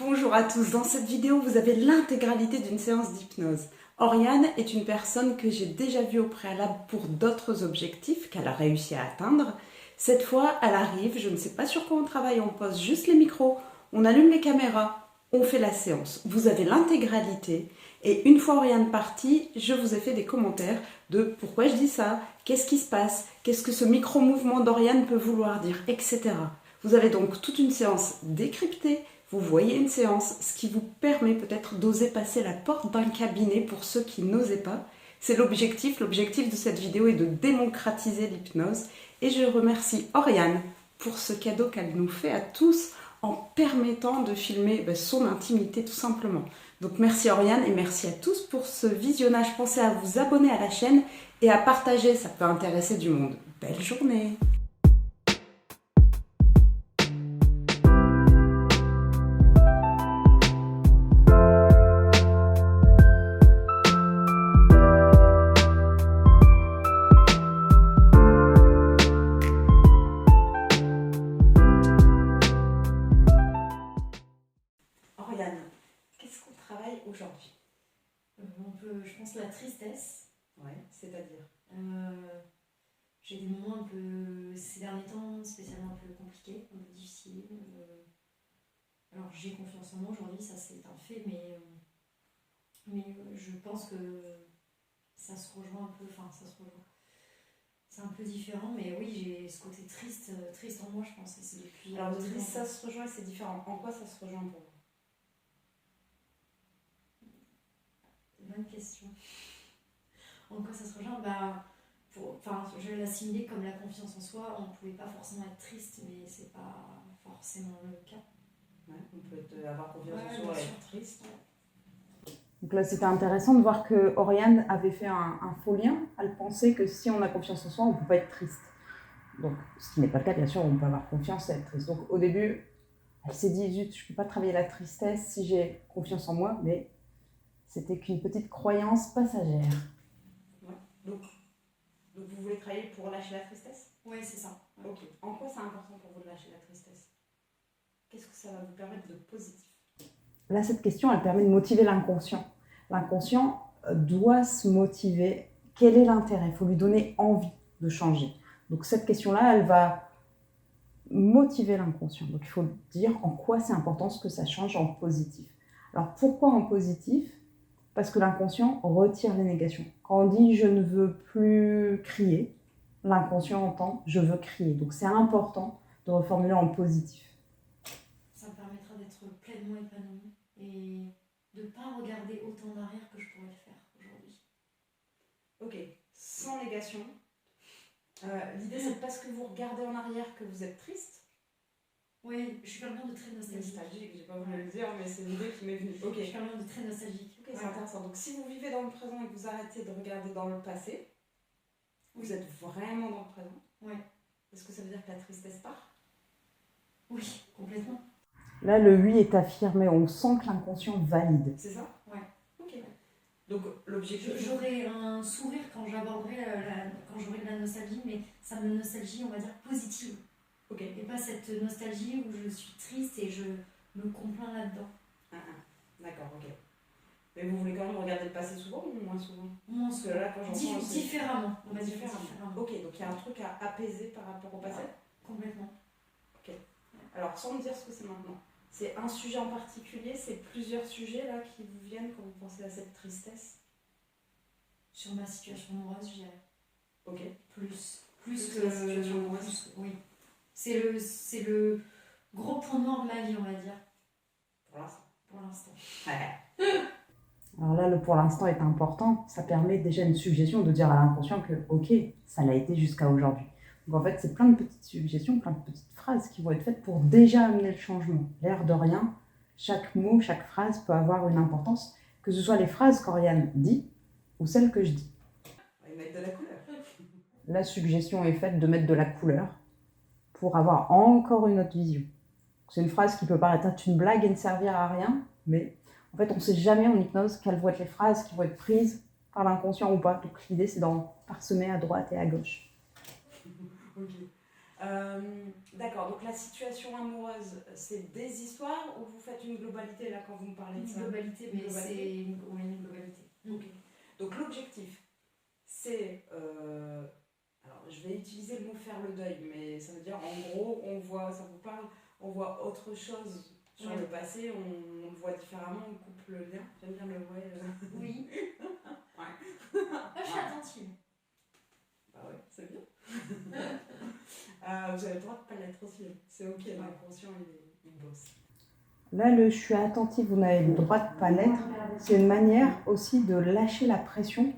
Bonjour à tous, dans cette vidéo vous avez l'intégralité d'une séance d'hypnose. Oriane est une personne que j'ai déjà vue au préalable pour d'autres objectifs qu'elle a réussi à atteindre. Cette fois elle arrive, je ne sais pas sur quoi on travaille, on pose juste les micros, on allume les caméras, on fait la séance. Vous avez l'intégralité et une fois Oriane partie, je vous ai fait des commentaires de pourquoi je dis ça, qu'est-ce qui se passe, qu'est-ce que ce micro-mouvement d'Oriane peut vouloir dire, etc. Vous avez donc toute une séance décryptée. Vous voyez une séance, ce qui vous permet peut-être d'oser passer la porte d'un cabinet pour ceux qui n'osaient pas. C'est l'objectif. L'objectif de cette vidéo est de démocratiser l'hypnose. Et je remercie Oriane pour ce cadeau qu'elle nous fait à tous en permettant de filmer son intimité tout simplement. Donc merci Oriane et merci à tous pour ce visionnage. Pensez à vous abonner à la chaîne et à partager, ça peut intéresser du monde. Belle journée! Oriane, qu'est-ce qu'on travaille aujourd'hui? Je pense la tristesse. Ouais, c'est-à-dire J'ai des moments un peu, ces derniers temps, spécialement un peu compliqués, un peu difficiles. Alors j'ai confiance en moi aujourd'hui, ça c'est un fait, mais je pense que ça se rejoint un peu, ça se rejoint. C'est un peu différent, mais oui, j'ai ce côté triste en moi, je pense. Et c'est depuis. Alors, le triste, ça se rejoint, c'est différent. En quoi ça se rejoint pour vous? Bonne question. En quoi ça se rejoint? Je vais l'assimiler comme la confiance en soi. On ne pouvait pas forcément être triste, mais c'est pas forcément le cas. Ouais, on peut avoir confiance en soi et être triste. Ouais. Donc là, c'était intéressant de voir que Oriane avait fait un faux lien. Elle pensait que si on a confiance en soi, on ne peut pas être triste. Donc, ce qui n'est pas le cas, bien sûr, on peut avoir confiance et être triste. Donc, au début, elle s'est dit, zut, je ne peux pas travailler la tristesse si j'ai confiance en moi, mais c'était qu'une petite croyance passagère. Ouais. Donc, vous voulez travailler pour lâcher la tristesse? Oui, c'est ça. Ouais. Ok. En quoi c'est important pour vous de lâcher la tristesse? Qu'est-ce que ça va vous permettre de positif? Là, cette question, elle permet de motiver l'inconscient. L'inconscient doit se motiver. Quel est l'intérêt? Il faut lui donner envie de changer. Donc, cette question-là, elle va motiver l'inconscient. Donc, il faut dire en quoi c'est important ce que ça change en positif. Alors, pourquoi en positif? Parce que l'inconscient retire les négations. Quand on dit « je ne veux plus crier », l'inconscient entend « je veux crier ». Donc, c'est important de reformuler en positif. Ça me permettra d'être pleinement épanouie et de ne pas regarder autant d'arrière que je pourrais le faire aujourd'hui. Ok, sans négation. L'idée, c'est parce que vous regardez en arrière que vous êtes triste. Oui, je suis quelqu'un de très nostalgique. J'ai pas voulu le dire, mais c'est l'idée qui m'est venue. Ok. Je suis quelqu'un de très nostalgique. Ok, c'est intéressant. Donc, si vous vivez dans le présent et que vous arrêtez de regarder dans le passé, vous êtes vraiment dans le présent. Oui. Est-ce que ça veut dire que la tristesse part? Oui, complètement. Là, le oui est affirmé. On sent que l'inconscient valide. C'est ça? Ouais. Ok. Donc, l'objectif... J'aurai un sourire quand j'aborderai, quand j'aurai de la nostalgie, mais ça me nostalgie, on va dire, positive. Ok. Et pas cette nostalgie où je suis triste et je me complains là-dedans. D'accord, ok. Mais vous voulez quand même regarder le passé souvent ou moins souvent? Moins souvent. Là, quand j'entends... Différemment, on va dire différemment. Ok, donc il y a un truc à apaiser par rapport au passé? Ouais, complètement. Ok. Alors, sans me dire ce que c'est maintenant. C'est un sujet en particulier, c'est plusieurs sujets là qui vous viennent quand vous pensez à cette tristesse? Sur ma situation amoureuse, je dirais. Ok. Plus que la situation amoureuse. Oui. C'est le gros point noir de ma vie, on va dire. Pour l'instant. Alors là, le pour l'instant est important. Ça permet déjà une suggestion de dire à l'inconscient que, ok, ça l'a été jusqu'à aujourd'hui. Donc en fait, c'est plein de petites suggestions, plein de petites phrases qui vont être faites pour déjà amener le changement. L'air de rien, chaque mot, chaque phrase peut avoir une importance, que ce soit les phrases qu'Oriane dit ou celles que je dis. On va mettre de la couleur. La suggestion est faite de mettre de la couleur pour avoir encore une autre vision. C'est une phrase qui peut paraître être une blague et ne servir à rien, mais en fait, on ne sait jamais en hypnose quelles vont être les phrases qui vont être prises par l'inconscient ou pas. Donc l'idée, c'est d'en parsemer à droite et à gauche. Ok. D'accord, donc la situation amoureuse, c'est des histoires ou vous faites une globalité là quand vous me parlez de ça? Une globalité, mais c'est une globalité. Ok. Donc l'objectif, c'est... alors je vais utiliser le mot faire le deuil, mais ça veut dire en gros, on voit, ça vous parle, on voit autre chose sur le passé, on le voit différemment, on coupe le lien. J'aime bien le ouais. Oui. Ouais. Moi, je suis attentive. Bah ouais, c'est bien. Vous avez le droit de ne pas l'être aussi. C'est ok, l'inconscient il bosse. Là, le je suis attentive, vous n'avez le droit de ne pas l'être. C'est une manière aussi de lâcher la pression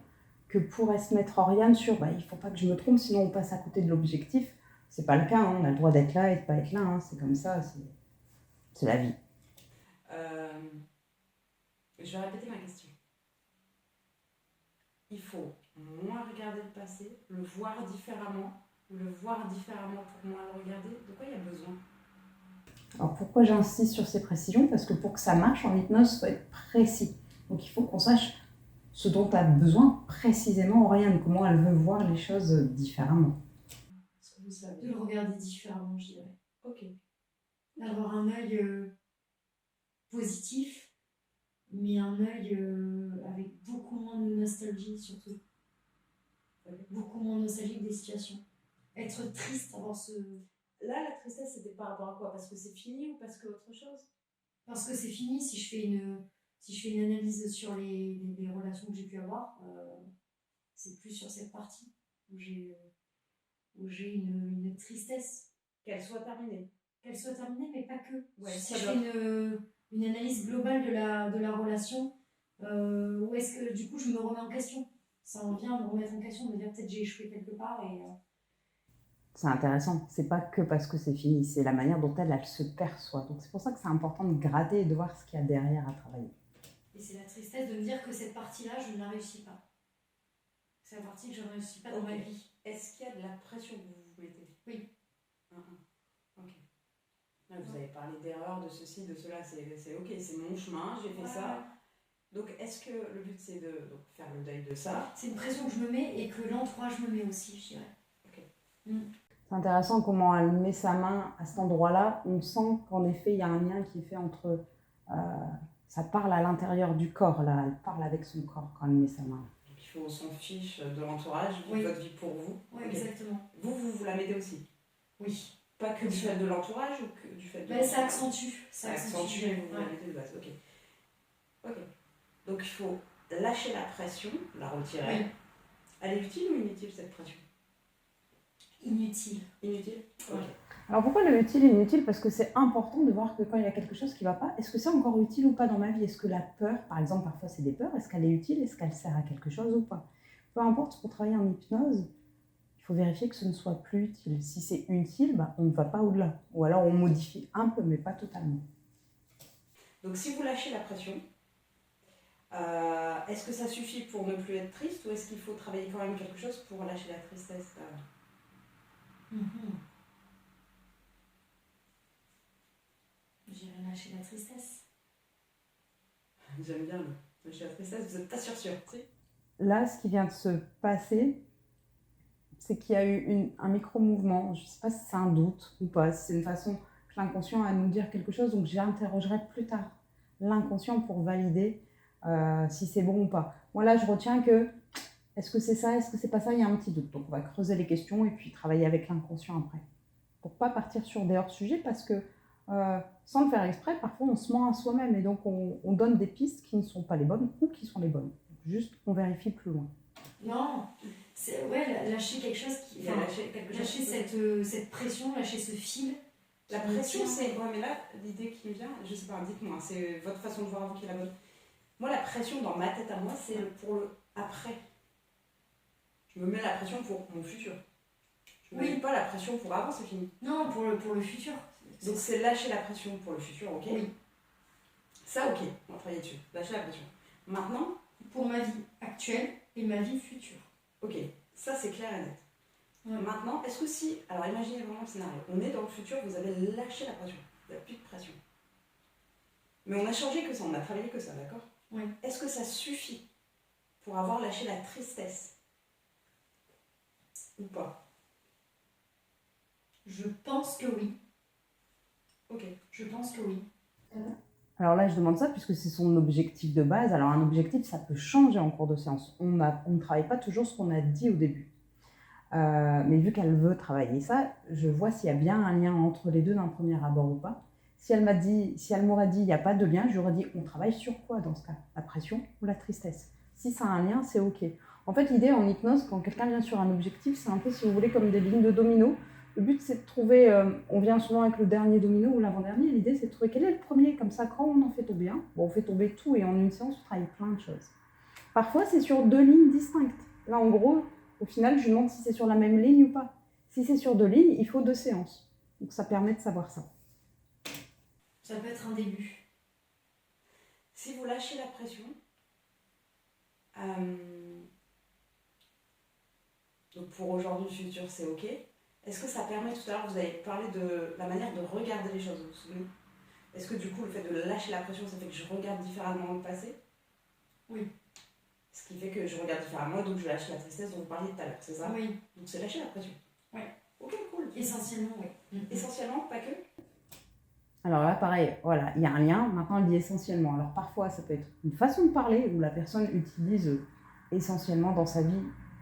que pourrait se mettre Oriane sur il ne faut pas que je me trompe, sinon on passe à côté de l'objectif. C'est pas le cas, hein. On a le droit d'être là et de ne pas être là. Hein. C'est comme ça, c'est la vie. Je vais répéter ma question. Il faut moins regarder le passé, le voir différemment, ou le voir différemment pour moins le regarder. De quoi il y a besoin? Alors pourquoi j'insiste sur ces précisions? Parce que pour que ça marche en hypnose, il faut être précis. Donc il faut qu'on sache ce dont tu as besoin précisément, Oriane, comment elle veut voir les choses différemment. Est-ce que vous savez? De le regarder différemment, je dirais. Ok. D'avoir un œil positif, mais un œil avec beaucoup moins de nostalgie surtout. Beaucoup moins nostalgique des situations. Être triste, avoir ce... Là, la tristesse, c'était par rapport à quoi? Parce que c'est fini ou parce que autre chose? Parce que c'est fini. Si je fais une analyse sur les relations que j'ai pu avoir, c'est plus sur cette partie où j'ai une tristesse. Qu'elle soit terminée. Qu'elle soit terminée, mais pas que. Ouais, si je fais une analyse globale de la relation, où est-ce que du coup je me remets en question? Ça en vient à me remettre en question, de me dire peut-être j'ai échoué quelque part et... C'est intéressant, c'est pas que parce que c'est fini, c'est la manière dont elle se perçoit. Donc c'est pour ça que c'est important de gratter et de voir ce qu'il y a derrière à travailler. Et c'est la tristesse de me dire que cette partie-là, je ne la réussis pas. C'est la partie que je ne réussis pas dans ma vie. Est-ce qu'il y a de la pression que vous vous mettez? Oui. Ok. Là, vous avez parlé d'erreur, de ceci, de cela, c'est ok, c'est mon chemin, j'ai fait ça. Donc est-ce que le but c'est de faire le deuil de ça? C'est une pression que je me mets et que l'entourage me met aussi, je dirais. Ok. C'est intéressant comment elle met sa main à cet endroit-là. On sent qu'en effet, il y a un lien qui est fait entre... ça parle à l'intérieur du corps, là. Elle parle avec son corps quand elle met sa main. Donc il faut s'en fiche de l'entourage, de votre vie pour vous. Oui, exactement. Vous la mettez aussi? Oui. Pas que du fait de l'entourage ou que du fait de... Ça accentue. Ça accentue et vous la mettez de base. Ok. Donc il faut lâcher la pression, la retirer. Oui. Elle est utile ou inutile cette pression? Inutile. Inutile? Ok. Alors pourquoi le utile et inutile? Parce que c'est important de voir que quand il y a quelque chose qui ne va pas, est-ce que c'est encore utile ou pas dans ma vie? Est-ce que la peur, par exemple, parfois c'est des peurs, est-ce qu'elle est utile? Est-ce qu'elle sert à quelque chose ou pas? Peu importe, pour travailler en hypnose, il faut vérifier que ce ne soit plus utile. Si c'est utile, on ne va pas au-delà. Ou alors on modifie un peu, mais pas totalement. Donc si vous lâchez la pression, est-ce que ça suffit pour ne plus être triste ou est-ce qu'il faut travailler quand même quelque chose pour lâcher la tristesse? J'irai lâcher la tristesse. J'aime bien lâcher la tristesse, vous n'êtes pas sûr. Là, ce qui vient de se passer, c'est qu'il y a eu un micro-mouvement. Je ne sais pas si c'est un doute ou pas, si c'est une façon que l'inconscient a de nous dire quelque chose, donc j'interrogerai plus tard l'inconscient pour valider si c'est bon ou pas. Moi là, je retiens que, est-ce que c'est ça, est-ce que c'est pas ça, il y a un petit doute. Donc on va creuser les questions et puis travailler avec l'inconscient après. Pour pas partir sur des hors-sujets, parce que sans le faire exprès, parfois on se ment à soi-même et donc on donne des pistes qui ne sont pas les bonnes ou qui sont les bonnes. Donc, juste, on vérifie plus loin. Non, c'est lâcher quelque chose qui... lâcher cette pression, lâcher ce fil. La pression, c'est... Ouais, mais là, l'idée qui me vient, je sais pas, dites-moi, c'est votre façon de voir, vous qui est la bonne. Moi, la pression dans ma tête à moi, c'est pour le après. Je me mets la pression pour mon futur. Je me mets pas la pression pour avant, c'est fini. Non, pour le futur. Donc c'est lâcher la pression pour le futur, ok? Oui. Ça, ok, on va travailler dessus. Lâcher la pression. Maintenant, pour ma vie actuelle et ma vie future. Ok, ça c'est clair et net. Ouais. Maintenant, est-ce que si... Alors imaginez vraiment le scénario. On est dans le futur, vous avez lâché la pression. Il n'y a plus de pression. Mais on a changé que ça, on a travaillé que ça, d'accord? Oui. Est-ce que ça suffit pour avoir lâché la tristesse? Ou pas? Je pense que oui. Ok. Je pense que oui. Alors là, je demande ça puisque c'est son objectif de base. Alors un objectif, ça peut changer en cours de séance. On ne travaille pas toujours ce qu'on a dit au début. Mais vu qu'elle veut travailler ça, je vois s'il y a bien un lien entre les deux d'un premier abord ou pas. Si elle m'aurait dit il n'y a pas de lien, j'aurais dit on travaille sur quoi dans ce cas? La pression ou la tristesse? Si ça a un lien, c'est ok. En fait, l'idée en hypnose, quand quelqu'un vient sur un objectif, c'est un peu, si vous voulez, comme des lignes de domino. Le but, c'est de trouver, on vient souvent avec le dernier domino ou l'avant-dernier, l'idée, c'est de trouver quel est le premier. Comme ça, quand on en fait tomber un, bon, on fait tomber tout et en une séance, on travaille plein de choses. Parfois, c'est sur deux lignes distinctes. Là, en gros, au final, je lui demande si c'est sur la même ligne ou pas. Si c'est sur deux lignes, il faut 2 séances. Donc, ça permet de savoir ça. Ça peut être un début. Si vous lâchez la pression, donc pour aujourd'hui, le futur, c'est ok. Est-ce que ça permet, tout à l'heure, vous avez parlé de la manière de regarder les choses, vous vous souvenez? Est-ce que du coup, le fait de lâcher la pression, ça fait que je regarde différemment le passé? Oui. Ce qui fait que je regarde différemment, donc je lâche la tristesse dont vous parliez tout à l'heure, c'est ça? Oui. Donc c'est lâcher la pression. Oui. Ok, cool. Essentiellement, oui. Essentiellement, pas que? Alors là, pareil, voilà, il y a un lien. Maintenant, elle dit essentiellement. Alors parfois, ça peut être une façon de parler où la personne utilise essentiellement dans sa vie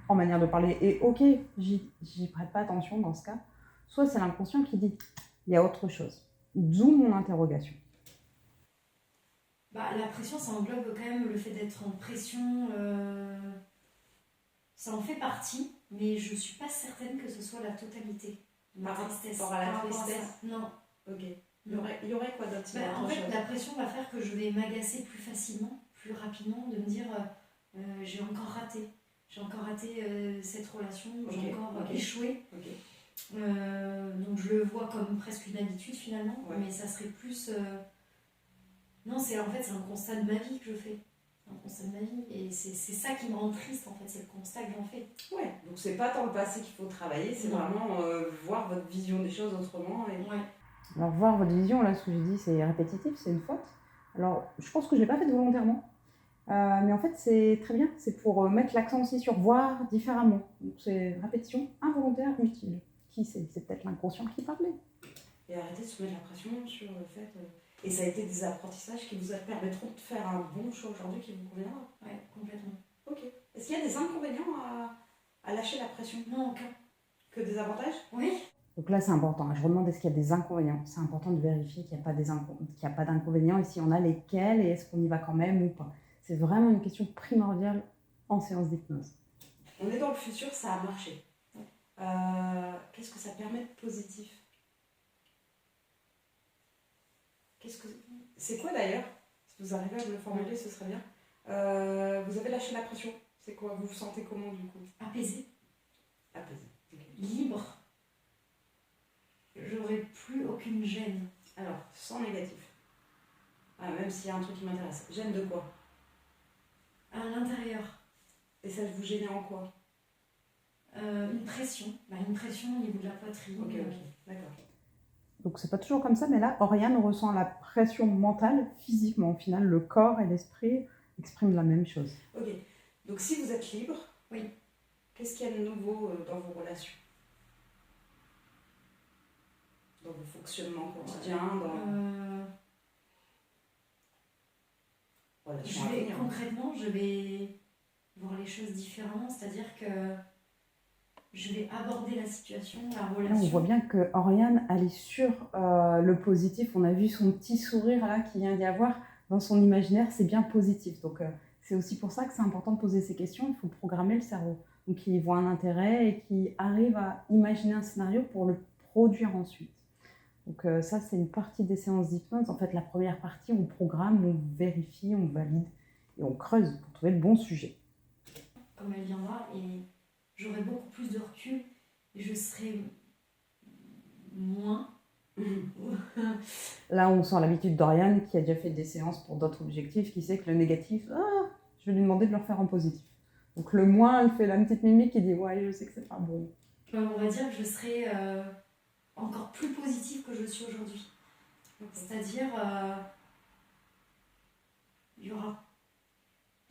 en manière de parler. Et ok, j'y prête pas attention dans ce cas. Soit c'est l'inconscient qui dit il y a autre chose. D'où mon interrogation. Bah, la pression, ça englobe quand même le fait d'être en pression. Ça en fait partie, mais je suis pas certaine que ce soit la totalité de ma tristesse. Par rapport à la Par rapport à tristesse? ça. Non. Ok. Il y aurait quoi d'autre? En fait, la pression va faire que je vais m'agacer plus facilement, plus rapidement, de me dire j'ai encore raté. J'ai encore raté cette relation, j'ai encore échoué. Donc je le vois comme presque une habitude finalement, mais ça serait plus. Non, c'est en fait c'est un constat de ma vie que je fais. Un constat de ma vie. Et c'est ça qui me rend triste en fait, c'est le constat que j'en fais. Ouais, donc c'est pas tant le passé qu'il faut travailler, c'est vraiment voir votre vision des choses autrement. Et... Ouais. Alors voir votre vision, là, ce que j'ai dit, c'est répétitif, c'est une faute. Alors, je pense que je ne l'ai pas fait volontairement. Mais en fait, c'est très bien. C'est pour mettre l'accent aussi sur voir différemment. Donc, c'est répétition involontaire utile. Qui sait? C'est peut-être l'inconscient qui parlait. Et arrêtez de se mettre la pression sur le fait... Et ça a été des apprentissages qui vous permettront de faire un bon choix aujourd'hui qui vous conviendra. Ouais, complètement. Ok. Est-ce qu'il y a des inconvénients à lâcher la pression? Non, aucun. Que des avantages? Oui. Donc là, c'est important. Je redemande est-ce qu'il y a des inconvénients. C'est important de vérifier qu'il n'y a pas d'inconvénients et si on a lesquels et est-ce qu'on y va quand même ou pas. C'est vraiment une question primordiale en séance d'hypnose. On est dans le futur, ça a marché. Qu'est-ce que ça permet de positif? C'est quoi d'ailleurs? Si vous arrivez à me le formuler, ce serait bien. Vous avez lâché la pression. C'est quoi? Vous vous sentez comment du coup? Apaisé. Apaisé. Okay. Libre. J'aurais plus aucune gêne. Alors, sans négatif. Même s'il y a un truc qui m'intéresse. Gêne de quoi? À l'intérieur. Et ça vous gênait en quoi? Une pression. Une pression au niveau de la poitrine. Ok, d'accord. Donc c'est pas toujours comme ça, mais là, Oriane ressent la pression mentale physiquement. Au final, le corps et l'esprit expriment la même chose. Ok, donc si vous êtes libre, oui. Qu'est-ce qu'il y a de nouveau dans vos relations? Dans vos fonctionnements quotidiens Concrètement, je vais voir les choses différemment, c'est-à-dire que je vais aborder la situation, la relation. Là, on voit bien que Oriane, elle est sur le positif. On a vu son petit sourire là qui vient d'y avoir dans son imaginaire, c'est bien positif. Donc c'est aussi pour ça que c'est important de poser ces questions. Il faut programmer le cerveau. Donc il voit un intérêt et qui arrive à imaginer un scénario pour le produire ensuite. Donc ça, c'est une partie des séances d'hypnose. En fait, la première partie, on programme, on vérifie, on valide et on creuse pour trouver le bon sujet. Comme elle viendra, et j'aurai beaucoup plus de recul et je serai moins... Là, on sent l'habitude d'Oriane qui a déjà fait des séances pour d'autres objectifs, qui sait que le négatif, je vais lui demander de le refaire en positif. Donc le moins, elle fait la petite mimique qui dit « ouais, je sais que c'est pas bon ». On va dire que je serai encore plus positive que je suis aujourd'hui. C'est-à-dire, il y aura...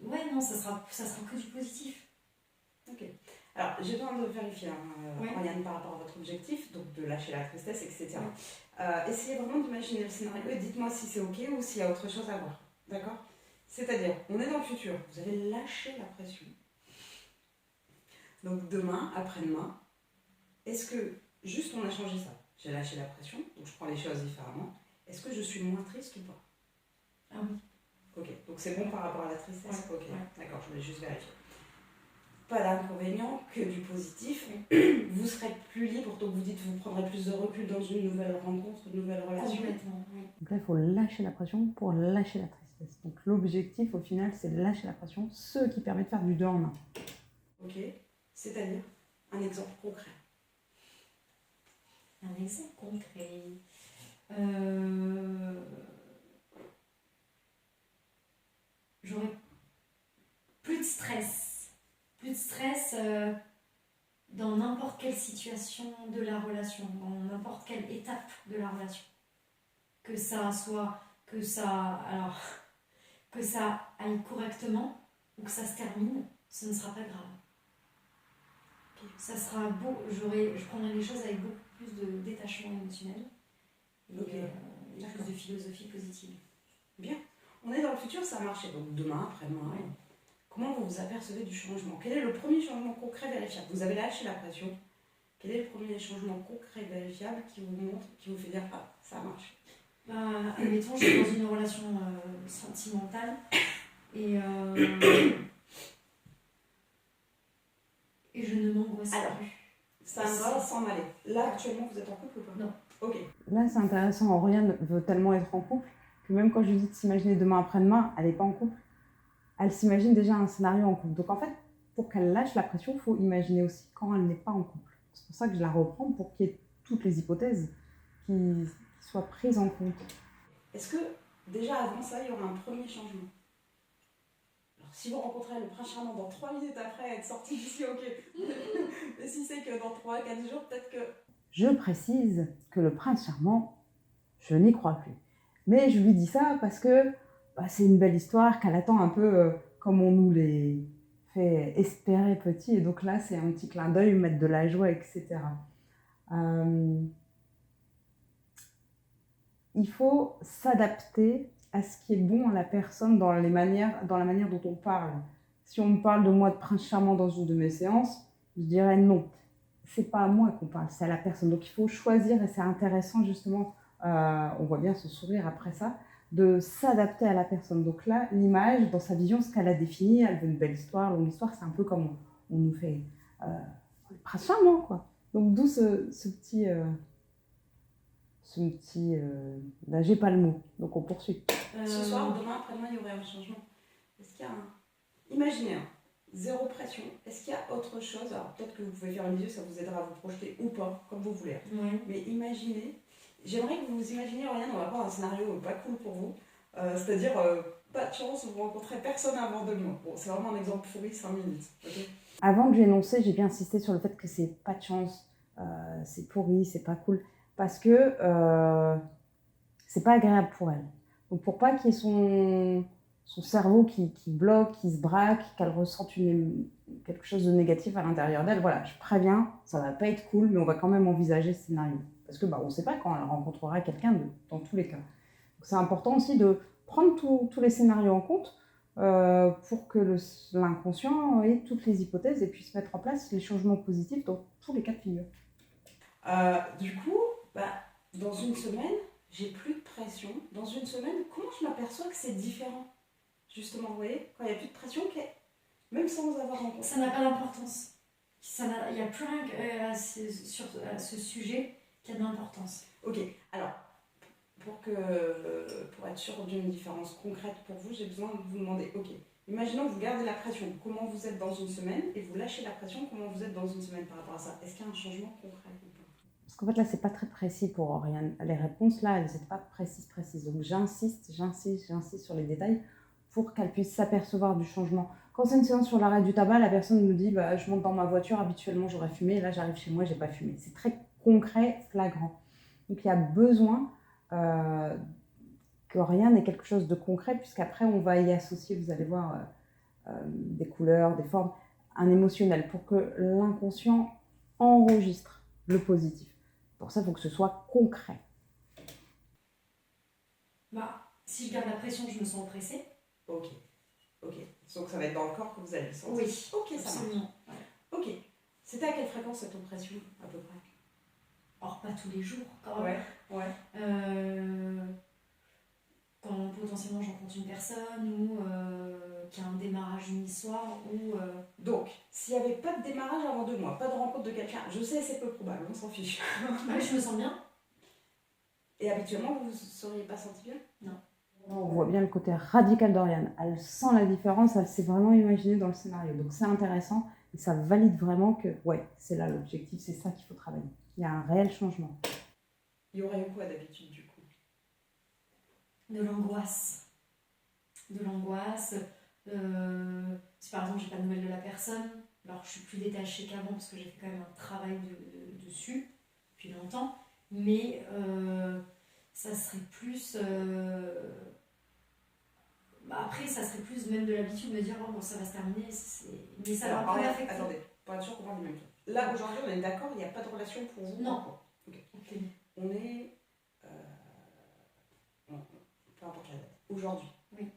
Ouais, non, ça sera que du positif. Ok. Alors, j'ai besoin de vérifier, Ouais. Oriane, par rapport à votre objectif, donc de lâcher la tristesse, etc. Ouais. Essayez vraiment d'imaginer le scénario et dites-moi si c'est OK ou s'il y a autre chose à voir. D'accord? C'est-à-dire, on est dans le futur, vous avez lâché la pression. Donc demain, après-demain, est-ce que juste on a changé ça? J'ai lâché la pression, donc je prends les choses différemment. Est-ce que je suis moins triste ou pas? Ah oui. Ok, donc c'est bon par rapport à la tristesse? Ouais, Ok, ouais. d'accord, je voulais juste vérifier. Pas d'inconvénient, que du positif. Vous serez plus libre, donc vous dites que vous prendrez plus de recul dans une nouvelle rencontre, une nouvelle relation. Complètement, oui. Donc là, il faut lâcher la pression pour lâcher la tristesse. Donc l'objectif, au final, c'est de lâcher la pression, ce qui permet de faire du 2 en 1. Ok, c'est-à-dire un exemple concret. Un exemple concret. J'aurais plus de stress. Plus de stress dans n'importe quelle situation de la relation, dans n'importe quelle étape de la relation. Que ça soit, que ça aille correctement ou que ça se termine, ce ne sera pas grave. Ça sera beau, je prendrai les choses avec beaucoup plus de détachement émotionnel et, Ok. et plus de philosophie positive. Bien. On est dans le futur, ça a marché. Donc demain, après-demain, Ouais. comment vous vous apercevez du changement? Quel est le premier changement concret vérifiable? Vous avez lâché la pression. Quel est le premier changement concret vérifiable qui vous montre, qui vous fait dire ah, ça a marché? Admettons, je suis dans une relation sentimentale et je ne m'angoisse Alors, plus. ça va s'en aller. Là, actuellement, vous êtes en couple ou pas? Non. Ok. Là, c'est intéressant. Oriane veut tellement être en couple que même quand je lui dis de s'imaginer demain après-demain, elle n'est pas en couple. Elle s'imagine déjà un scénario en couple. Donc en fait, pour qu'elle lâche la pression, il faut imaginer aussi quand elle n'est pas en couple. C'est pour ça que je la reprends pour qu'il y ait toutes les hypothèses qui soient prises en compte. Est-ce que déjà avant ça, il y aura un premier changement? Alors, si vous rencontrez le prince charmant dans 3 minutes après être sorti d'ici, ok. Mais si c'est que dans 3-4 jours, peut-être que. Je précise que le prince charmant, je n'y crois plus. Mais je lui dis ça parce que c'est une belle histoire qu'elle attend un peu comme on nous les fait espérer petit. Et donc là, c'est un petit clin d'œil, mettre de la joie, etc. Il faut s'adapter à ce qui est bon à la personne dans la manière dont on parle. Si on me parle de moi de prince charmant dans une de mes séances, je dirais non. C'est pas à moi qu'on parle, c'est à la personne. Donc il faut choisir, et c'est intéressant justement, on voit bien ce sourire après ça, de s'adapter à la personne. Donc là, l'image, dans sa vision, ce qu'elle a défini, elle veut une belle histoire, longue histoire, c'est un peu comme on nous fait le prince charmant, quoi. Donc d'où ce petit... là, j'ai pas le mot, donc on poursuit. Ce soir, demain, après-demain, il y aurait un changement. Est-ce qu'il y a un. Imaginez, zéro pression. Est-ce qu'il y a autre chose? Alors peut-être que vous pouvez faire une vidéo, ça vous aidera à vous projeter ou pas, comme vous voulez. Ouais. Mais imaginez, j'aimerais que vous vous imaginiez, Oriane, on va prendre un scénario pas cool pour vous. C'est-à-dire, pas de chance, vous rencontrez personne avant 2 mois. Bon, c'est vraiment un exemple pourri, 5 minutes. Okay. Avant de lui énoncer, j'ai bien insisté sur le fait que c'est pas de chance, c'est pourri, c'est pas cool, parce que c'est pas agréable pour elle. Donc pour pas qu'il y ait son cerveau qui bloque, qui se braque, qu'elle ressente quelque chose de négatif à l'intérieur d'elle, voilà, je préviens, ça va pas être cool, mais on va quand même envisager ce scénario. Parce que on sait pas quand elle rencontrera quelqu'un dans tous les cas. Donc c'est important aussi de prendre tous les scénarios en compte pour que l'inconscient ait toutes les hypothèses et puisse mettre en place les changements positifs dans tous les cas de figure. Du coup, dans une semaine, j'ai plus de pression. Dans une semaine, comment je m'aperçois que c'est différent? Justement, vous voyez, quand il n'y a plus de pression, même sans avoir rencontré. Ça n'a pas d'importance. Il n'y a plus rien sur ce sujet qui a de l'importance. Ok, alors, pour être sûr d'une différence concrète pour vous, j'ai besoin de vous demander, ok, imaginons que vous gardez la pression, comment vous êtes dans une semaine, et vous lâchez la pression, comment vous êtes dans une semaine par rapport à ça? Est-ce qu'il y a un changement concret ou pas? Parce qu'en fait, là, c'est pas très précis pour Oriane. Les réponses, là, elles n'étaient pas précises. Donc, j'insiste sur les détails pour qu'elle puisse s'apercevoir du changement. Quand c'est une séance sur l'arrêt du tabac, la personne me dit je monte dans ma voiture, habituellement j'aurais fumé, et là j'arrive chez moi, j'ai pas fumé. C'est très concret, flagrant. Donc il y a besoin que rien n'ait quelque chose de concret, puisqu'après on va y associer, vous allez voir, des couleurs, des formes. un émotionnel, pour que l'inconscient enregistre le positif. Pour ça, il faut que ce soit concret. Bah, si je garde la pression, je me sens oppressée. Ok. Donc ça va être dans le corps que vous allez le sentir. Oui, Ok, ça marche. absolument. Ouais. Ok. C'était à quelle fréquence cette oppression, à peu près? Or, pas tous les jours, quand même. Ouais. Quand potentiellement je rencontre une personne ou qu'il y a un démarrage une histoire ou... Donc, s'il n'y avait pas de démarrage avant 2 mois, pas de rencontre de quelqu'un, je sais, c'est peu probable, on s'en fiche. Ouais, je me sens bien. Et habituellement, vous ne vous seriez pas senti bien? On voit bien le côté radical d'Oriane. Elle sent la différence, elle s'est vraiment imaginée dans le scénario. Donc c'est intéressant et ça valide vraiment que, ouais, c'est là l'objectif, c'est ça qu'il faut travailler. Il y a un réel changement. Il y aurait eu quoi d'habitude du coup? De l'angoisse. De l'angoisse. Si par exemple j'ai pas de nouvelles de la personne, alors je suis plus détachée qu'avant parce que j'ai fait quand même un travail dessus depuis longtemps, mais ça serait plus... après, ça serait plus même de l'habitude de me dire oh, bon, ça va se terminer, mais ça va pas m'affecter. Attendez, pour être sûr qu'on parle du même truc. Là aujourd'hui, on est d'accord, il n'y a pas de relation pour vous? Non. Encore. Ok. On est. Peu importe la date. Aujourd'hui. Oui.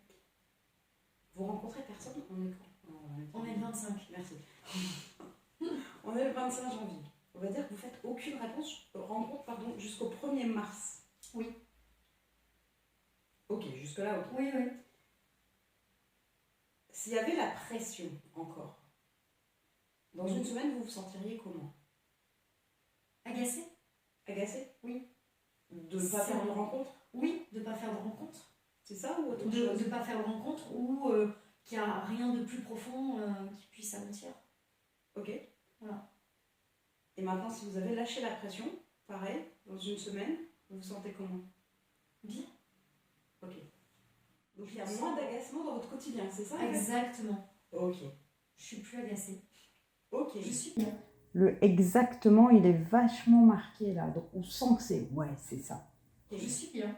Vous rencontrez personne? On est quand? On est le 25. Merci. On est le 25 janvier. On va dire que vous faites aucune rencontre jusqu'au 1er mars. Oui. Ok, jusque-là, ok. Oui. S'il y avait la pression encore, dans une semaine, vous vous sentiriez comment? Agacée? Agacé? Oui. De ne pas faire de rencontre? Oui, de ne pas faire de rencontre. C'est ça ou autre chose? De ne pas faire de rencontre ou qu'il n'y a rien de plus profond qui puisse aboutir. Ok. Voilà. Et maintenant, si vous avez lâché la pression, pareil, dans une semaine, vous vous sentez comment? Bien. Ok. Donc il y a moins d'agacement dans votre quotidien, c'est ça? Exactement. Ok. Je suis plus agacée. Ok. Je suis bien. Le exactement, il est vachement marqué là. Donc on sent que c'est, ouais, c'est ça. Je suis bien.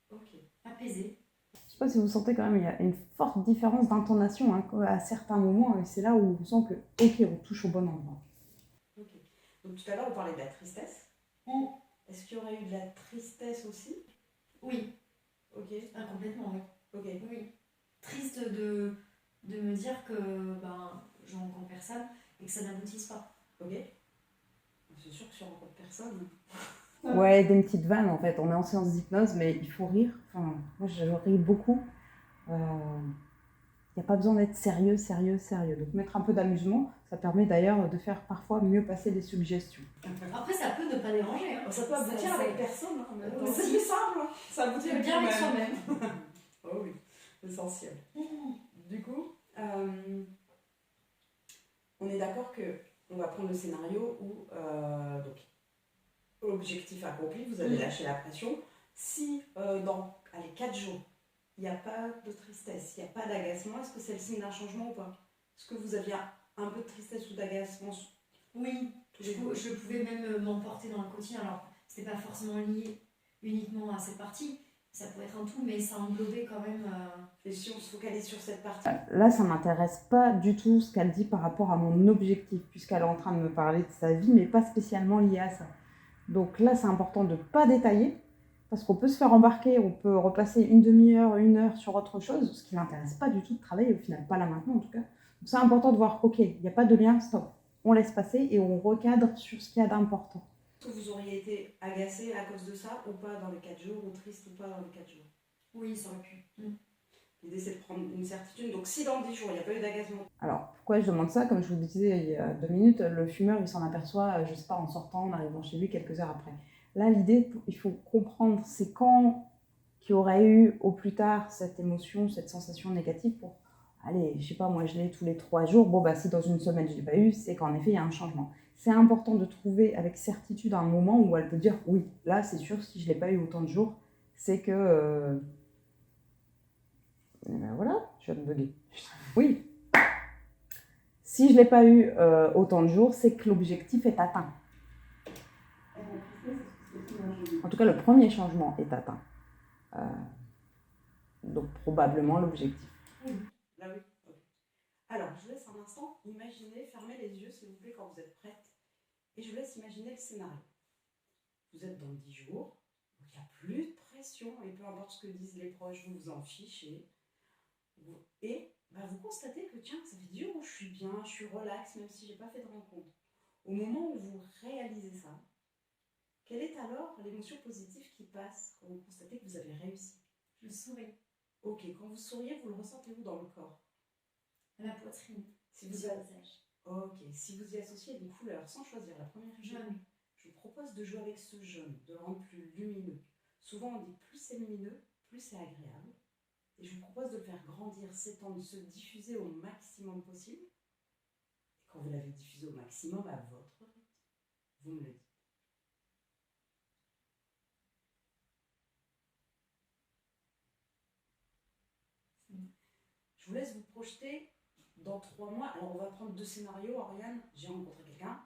Ok. Apaisée. Je sais pas si vous sentez quand même, il y a une forte différence d'intonation hein, à certains moments. Et c'est là où on sent que, ok, on touche au bon endroit. Ok. Donc tout à l'heure, on parlait de la tristesse. Mm. Est-ce qu'il y aurait eu de la tristesse aussi? Oui. Ok. Complètement, oui. Ok. Oui. Triste de me dire que je rencontre personne et que ça n'aboutisse pas. Ok. C'est sûr que si on rencontre personne. Ouais, des petites vannes en fait. On est en séance d'hypnose, mais il faut rire. Enfin, moi, je ris beaucoup. Il n'y a pas besoin d'être sérieux. Donc mettre un peu d'amusement, ça permet d'ailleurs de faire parfois mieux passer les suggestions. Après, ça peut ne pas déranger. Hein. Ça peut aboutir Ça, avec personne. Hein, aussi. c'est plus simple. Hein. Ça aboutit avec bien avec soi-même. soi-même. Oh oui, essentiel. Du coup, on est d'accord que on va prendre le scénario où donc objectif accompli, vous avez lâché la pression. Si dans 4 jours, il n'y a pas de tristesse, il n'y a pas d'agacement, est-ce que c'est le signe d'un changement ou pas? Est-ce que vous aviez un peu de tristesse ou d'agacement? Oui, je pouvais même m'emporter dans le quotidien. Alors, ce n'est pas forcément lié uniquement à cette partie, ça pourrait être un tout, mais ça englobait quand même... Et si on se focalise sur cette partie? Là, ça ne m'intéresse pas du tout ce qu'elle dit par rapport à mon objectif, puisqu'elle est en train de me parler de sa vie, mais pas spécialement lié à ça. Donc là, c'est important de ne pas détailler, parce qu'on peut se faire embarquer, on peut repasser une demi-heure, 1 heure sur autre chose, ce qui ne l'intéresse pas du tout de travailler, au final, pas là maintenant en tout cas. Donc c'est important de voir, ok, il n'y a pas de lien, stop. On laisse passer et on recadre sur ce qu'il y a d'important. Est-ce que vous auriez été agacé à cause de ça ou pas dans les 4 jours, ou triste ou pas dans les 4 jours? Oui, ça aurait pu. L'idée, c'est de prendre une certitude. Donc, si dans 10 jours, il n'y a pas eu d'agacement. Alors, pourquoi je demande ça? Comme je vous le disais il y a 2 minutes, le fumeur, il s'en aperçoit, je ne sais pas, en sortant, en arrivant chez lui quelques heures après. Là, l'idée, il faut comprendre, c'est quand qu'il y aurait eu au plus tard cette émotion, cette sensation négative pour, allez, je ne sais pas, moi je l'ai tous les 3 jours, bon, si dans une semaine je ne l'ai pas eu, c'est qu'en effet, il y a un changement. C'est important de trouver avec certitude un moment où elle peut dire, oui, là, c'est sûr, si je ne l'ai pas eu autant de jours, c'est que... voilà, je viens de bugger. Oui. Si je ne l'ai pas eu autant de jours, c'est que l'objectif est atteint. En tout cas, le premier changement est atteint. Donc, probablement l'objectif. Là, oui. Alors, je vous laisse un instant imaginer, fermez les yeux s'il vous plaît quand vous êtes prête. Et je vous laisse imaginer le scénario. Vous êtes dans 10 jours, donc il n'y a plus de pression, et peu importe ce que disent les proches, vous vous en fichez. Et vous constatez que tiens, ça fait 10 jours où je suis bien, je suis relax, même si je n'ai pas fait de rencontre. Au moment où vous réalisez ça, quelle est alors l'émotion positive qui passe quand vous constatez que vous avez réussi? Je souris. Ok, quand vous souriez, vous le ressentez où dans le corps? À la poitrine. Si vous Sur a- le visage. Ok, si vous y associez une couleur sans choisir la première idée, Jaune. je vous propose de jouer avec ce jaune, de le rendre plus lumineux. Souvent on dit plus c'est lumineux, plus c'est agréable. Et je vous propose de le faire grandir, s'étendre, se diffuser au maximum possible. Et quand vous l'avez diffusé au maximum à votre rythme, vous me le dites. Je vous laisse vous projeter dans 3 mois. Alors on va prendre 2 scénarios, Oriane. J'ai rencontré quelqu'un,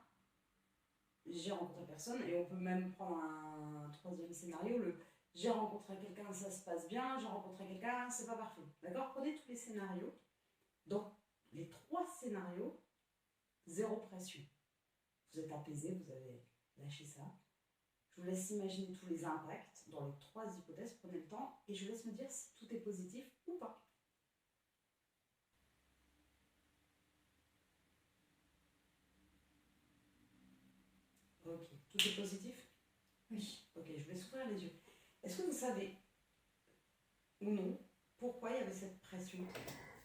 j'ai rencontré personne, et on peut même prendre un 3e scénario, j'ai rencontré quelqu'un, ça se passe bien, j'ai rencontré quelqu'un, c'est pas parfait. D'accord? Prenez tous les scénarios. Dans les 3 scénarios, 0 pression. Vous êtes apaisé, vous avez lâché ça. Je vous laisse imaginer tous les impacts dans les 3 hypothèses, prenez le temps, et je vous laisse me dire si tout est positif ou pas. Ok, tout est positif? Oui. Ok, je vais s'ouvrir les yeux. Est-ce que vous savez, ou non, pourquoi il y avait cette pression?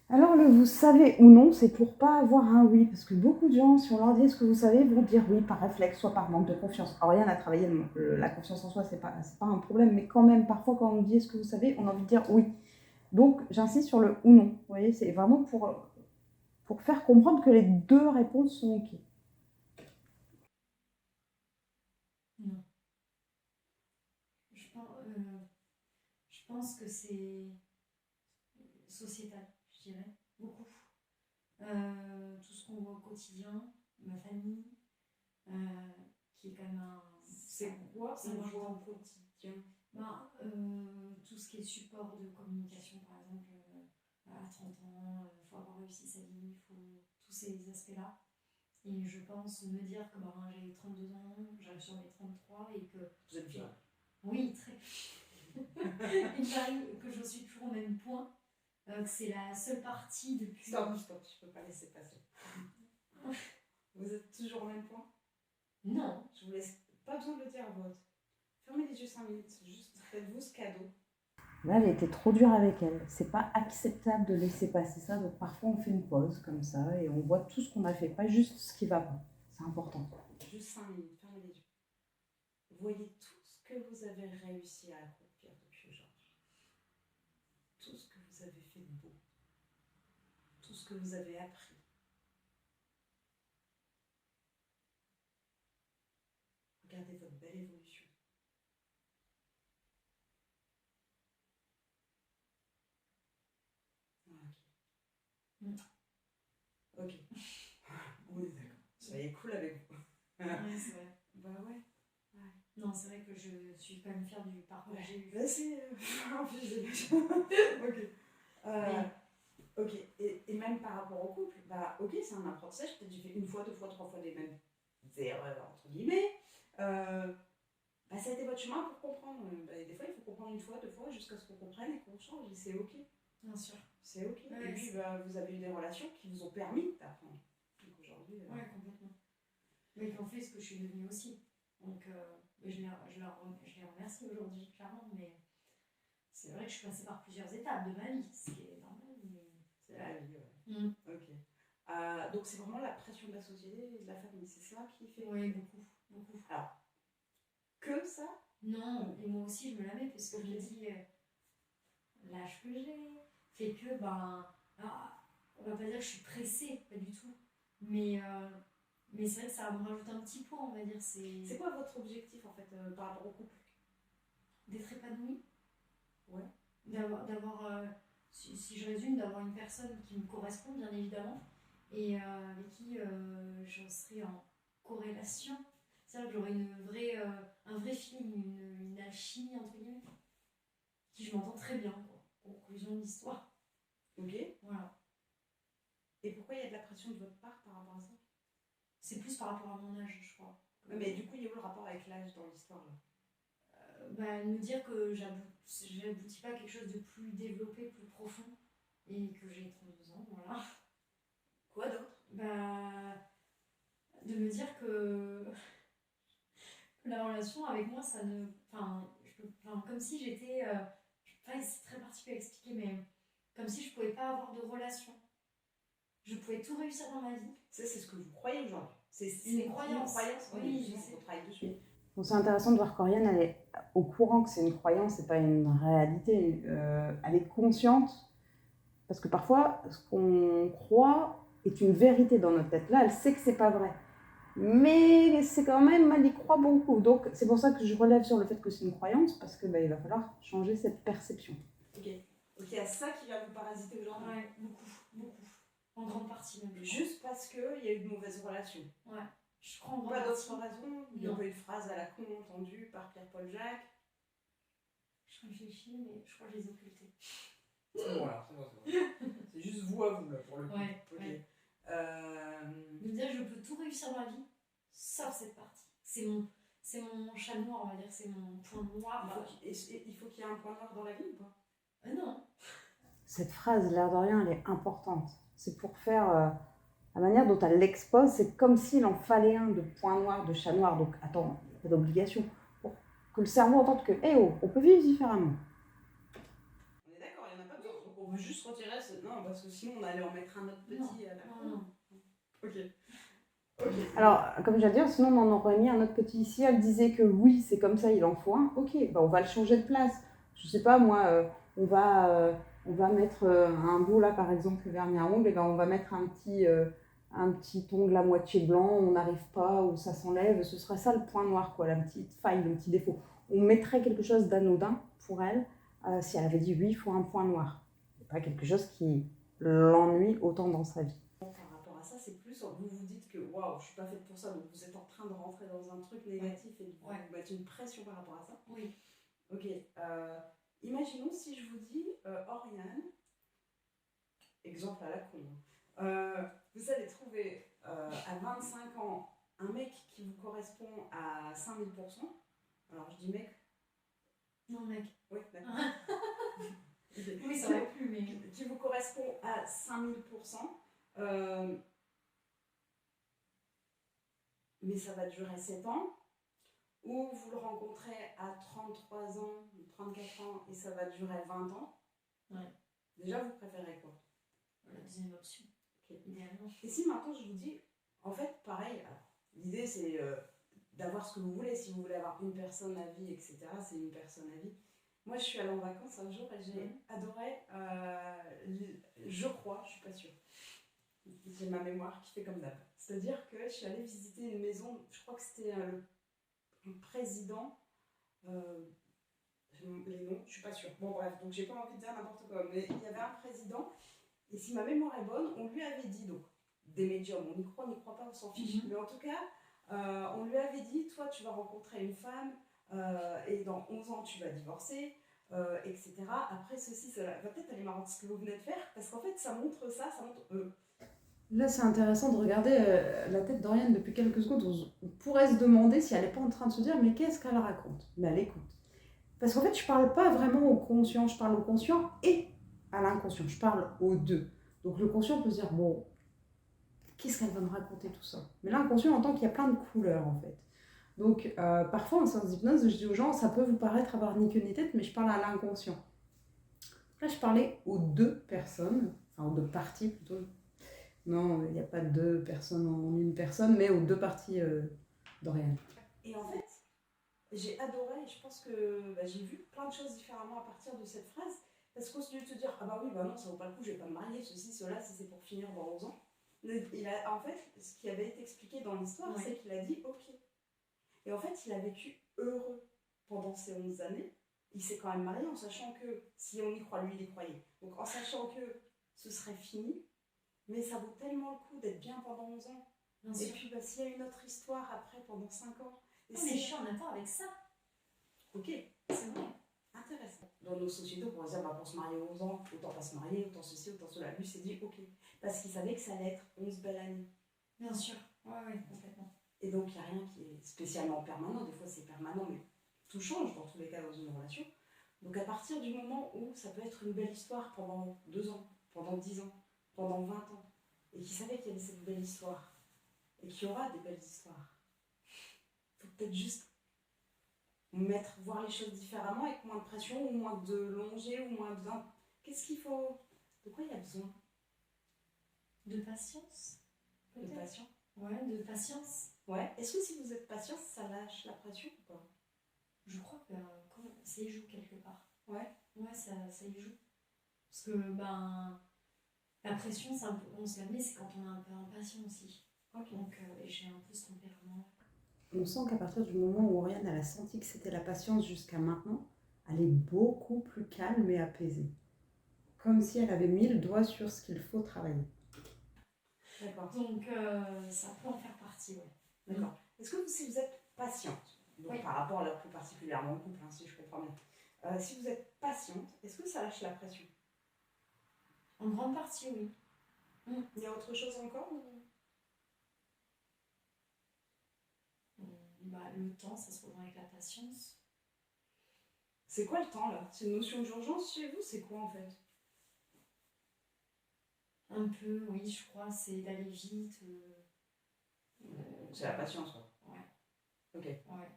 Alors, le vous savez ou non, c'est pour pas avoir un oui, parce que beaucoup de gens, si on leur dit ce que vous savez, vont dire oui par réflexe, soit par manque de confiance. Oriane a travaillé la confiance en soi, c'est pas un problème, mais quand même, parfois, quand on dit ce que vous savez, on a envie de dire oui. Donc, j'insiste sur le ou non. Vous voyez, c'est vraiment pour faire comprendre que les 2 réponses sont OK. Non. Je pense que c'est sociétal, je dirais, beaucoup. Tout ce qu'on voit au quotidien, ma famille, qui est quand même un... C'est quoi ça on mange voit au dans- quotidien? tout ce qui est support de communication, par exemple, à 30 ans, il faut avoir réussi sa vie, il faut tous ces aspects-là. Et je pense me dire que j'ai 32 ans, j'arrive sur mes 33 et que... Vous êtes bien. Oui, très. Il m'arrive que je suis toujours au même point, que c'est la seule partie depuis... Stop, je peux pas laisser passer. Vous êtes toujours au même point? Non. Je vous laisse, pas besoin de le dire à voix haute. Fermez les yeux 5 minutes, juste faites-vous ce cadeau. Là, elle était trop dure avec elle. C'est pas acceptable de laisser passer ça, donc parfois on fait une pause comme ça et on voit tout ce qu'on a fait, pas juste ce qui va pas. C'est important. Juste 5 minutes, fermez les yeux. Voyez tout ce que vous avez réussi à accomplir depuis aujourd'hui. Tout ce que vous avez fait de beau. Tout ce que vous avez appris. Regardez votre belle évolution. Ok. Oui, d'accord. Soyez cool avec vous. Ouais, c'est vrai. Bah ouais. Non, c'est vrai que je suis quand même fière du parcours que j'ai eu. Bah c'est... ok. Ok. Et même par rapport au couple, ok, c'est un apprentissage. Peut-être j'ai fait 1 fois, 2 fois, 3 fois les mêmes erreurs, entre guillemets. Ça a été votre chemin pour comprendre. Des fois, il faut comprendre 1 fois, 2 fois, jusqu'à ce qu'on comprenne et qu'on change. Et c'est ok. Bien sûr. C'est ok. Ouais, et puis, vous avez eu des relations qui vous ont permis d'apprendre. Donc aujourd'hui... Ouais, complètement. Mais qui ont fait ce que je suis devenue aussi. Donc, je les remercie aujourd'hui, clairement. Mais c'est vrai que je suis passée par plusieurs étapes de ma vie, ce qui est normal. Mais... C'est la vie, ouais. Ok. Donc c'est vraiment la pression de la société et de la famille, c'est ça qui fait... Oui, beaucoup, beaucoup. Alors, que ça? Non, et moi aussi je me la mets parce que je me dis, l'âge que j'ai fait que, on va pas dire que je suis pressée, pas du tout. Mais c'est vrai que ça me rajoute un petit point, on va dire. C'est quoi votre objectif en fait par rapport au couple? D'être épanouie. Ouais. D'avoir si je résume, d'avoir une personne qui me correspond, bien évidemment, et avec qui je serai en corrélation. C'est-à-dire que j'aurai un vrai feeling, une alchimie, entre guillemets, qui je m'entends très bien, quoi. Conclusion de l'histoire. Ok. Voilà. Et pourquoi il y a de la pression de votre part par rapport à ça? C'est plus par rapport à mon âge, je crois. Mais du coup, il y a où le rapport avec l'âge dans l'histoire là? Me dire que j'aboutis pas à quelque chose de plus développé, plus profond, et que j'ai 32 ans, voilà. Quoi d'autre? De me dire que la relation avec moi, ça ne... comme si j'étais... c'est très particulier à expliquer, mais comme si je pouvais pas avoir de relation. Je pouvais tout réussir dans ma vie. C'est ce que vous croyez aujourd'hui. C'est une croyance. Oui, je sais. on travaille dessus. Donc c'est intéressant de voir qu'Oriane, elle est au courant que c'est une croyance, c'est pas une réalité. Elle est consciente, parce que parfois, ce qu'on croit est une vérité dans notre tête. Là, elle sait que c'est pas vrai. Mais c'est quand même, elle y croit beaucoup. Donc c'est pour ça que je relève sur le fait que c'est une croyance, parce que il va falloir changer cette perception. Ok. Donc il y a ça qui va vous parasiter aujourd'hui. Ouais, beaucoup. En grande partie même. Juste parce qu'il y a eu de mauvaises relations. Ouais. Je crois en grande Pas partie. d'autres raisons. Il y a pas eu de phrase à la con entendue par Pierre-Paul Jacques. Je réfléchis, mais je crois que je les ai occultés. C'est bon alors, c'est bon. C'est juste vous à vous là pour le coup. Ouais. Ok. Ouais. De me dire je peux tout réussir dans la vie, sauf cette partie. C'est mon chat noir, on va dire, c'est mon point noir. Il faut qu'il y ait un point noir dans la vie ou pas? Non. Cette phrase, l'air de rien, elle est importante. C'est pour faire... la manière dont elle l'expose, c'est comme s'il en fallait un de point noir, de chat noir. Donc, attends, il n'y a pas d'obligation. Pour que le cerveau entende que, on peut vivre différemment. On est d'accord, il n'y en a pas besoin. Donc, on veut juste retirer ce... Non, parce que sinon, on allait en mettre un autre petit à la con. Non. Ok. Alors, comme je viens de dire, sinon on en aurait mis un autre petit ici. Elle disait que oui, c'est comme ça, il en faut un. Ok, on va le changer de place. Je sais pas, moi, on va mettre un beau là, par exemple, vernis à ongles, et on va mettre un petit ongle à moitié blanc, on n'arrive pas, ou ça s'enlève. Ce sera ça le point noir, quoi, la petite faille, le petit défaut. On mettrait quelque chose d'anodin pour elle si elle avait dit oui, il faut un point noir. Et pas quelque chose qui l'ennuie autant dans sa vie. Ça, c'est plus, vous vous dites que waouh, je suis pas faite pour ça, donc vous êtes en train de rentrer dans un truc négatif et de vous mettre une pression par rapport à ça. Oui. Ok. Imaginons si je vous dis, Oriane, exemple à la con, vous allez trouver à 25 ans un mec qui vous correspond à 5000%. Alors je dis mec. Non, mec. Oui, d'accord. Oui, ça aurait pu, mais. Qui vous correspond à 5000%. Mais ça va durer 7 ans, ou vous le rencontrez à 33 ans, 34 ans, et ça va durer 20 ans. Ouais. Déjà, vous préférez quoi? La deuxième option. Okay. Idéalement. Et si maintenant je vous dis, en fait, pareil, l'idée c'est d'avoir ce que vous voulez. Si vous voulez avoir une personne à vie, etc., c'est une personne à vie. Moi, je suis allée en vacances un jour et j'ai adoré, je crois, je suis pas sûre. J'ai ma mémoire qui fait comme d'hab. C'est-à-dire que je suis allée visiter une maison, je crois que c'était le président, les noms, je suis pas sûre. Bon bref, donc j'ai pas envie de dire n'importe quoi, mais il y avait un président, et si ma mémoire est bonne, on lui avait dit, donc des médiums, on y croit, pas, on s'en fiche, mais en tout cas, on lui avait dit, toi tu vas rencontrer une femme, et dans 11 ans tu vas divorcer, etc. Après ceci, cela, peut-être elle est marrante ce que vous venez de faire, parce qu'en fait ça montre ça, ça montre... Là, c'est intéressant de regarder la tête d'Oriane depuis quelques secondes. On pourrait se demander si elle n'est pas en train de se dire « mais qu'est-ce qu'elle raconte ?» Mais elle écoute. Parce qu'en fait, je ne parle pas vraiment au conscient, je parle au conscient et à l'inconscient. Je parle aux deux. Donc le conscient peut se dire « bon, qu'est-ce qu'elle va me raconter tout ça ?» Mais l'inconscient entend qu'il y a plein de couleurs en fait. Donc parfois en séance d'hypnose, je dis aux gens « ça peut vous paraître avoir ni queue ni tête, mais je parle à l'inconscient. » Là, je parlais aux deux personnes, enfin aux deux parties plutôt. Non, il n'y a pas deux personnes en une personne, mais aux deux parties d'Oriane. Et en fait, j'ai adoré, et je pense que j'ai vu plein de choses différemment à partir de cette phrase, parce qu'au lieu de se dire « ah bah oui, bah non, ça vaut pas le coup, je vais pas me marier, ceci, cela, si c'est pour finir dans 11 ans », en fait, ce qui avait été expliqué dans l'histoire, c'est qu'il a dit « ok ». Et en fait, il a vécu heureux pendant ces 11 années. Il s'est quand même marié en sachant que, si on y croit, lui, il y croyait. Donc en sachant que ce serait fini, mais ça vaut tellement le coup d'être bien pendant 11 ans. Bien sûr. Puis s'il y a une autre histoire après pendant 5 ans. Mais je suis en accord avec ça. Ok. C'est vrai. Ah, intéressant. Dans nos sociétés, on pourrait dire, pour se marier 11 ans, autant pas se marier, autant ceci, autant cela. Lui s'est dit, ok. Parce qu'il savait que ça allait être 11 belles années. Bien sûr, ouais, complètement. Et donc, il n'y a rien qui est spécialement permanent. Des fois, c'est permanent, mais tout change dans tous les cas dans une relation. Donc, à partir du moment où ça peut être une belle histoire pendant 2 ans, pendant 10 ans, pendant 20 ans, et qu'il savait qu'il y avait cette belle histoire, et qu'il y aura des belles histoires, il faut peut-être juste voir les choses différemment, avec moins de pression, ou moins de longer, ou moins de... Qu'est-ce qu'il faut... De quoi il y a besoin? De patience, De peut-être. patience. Ouais, de patience. Ouais. Est-ce que si vous êtes patient, ça lâche la pression ou pas? Je crois que ça y joue quelque part. Ouais. Ouais, ça y joue. Parce que, la pression, on se la met, c'est quand on est un peu impatient aussi. Ok. Donc, et j'ai un peu ce tempérament. On sent qu'à partir du moment où Oriane elle a senti que c'était la patience jusqu'à maintenant, elle est beaucoup plus calme et apaisée. Comme si elle avait mis le doigt sur ce qu'il faut travailler. D'accord. Donc, ça peut en faire partie, ouais. D'accord. Est-ce que si vous êtes patiente, donc Oui. par rapport là plus particulièrement au couple, si je comprends bien, si vous êtes patiente, est-ce que ça lâche la pression? En grande partie, oui. Il y a autre chose encore ou... Le temps, ça se rejoint avec la patience. C'est quoi le temps là? C'est une notion d'urgence chez vous? C'est quoi en fait? Un peu, oui, je crois, c'est d'aller vite. C'est la patience quoi. Ouais. Ok. Ouais.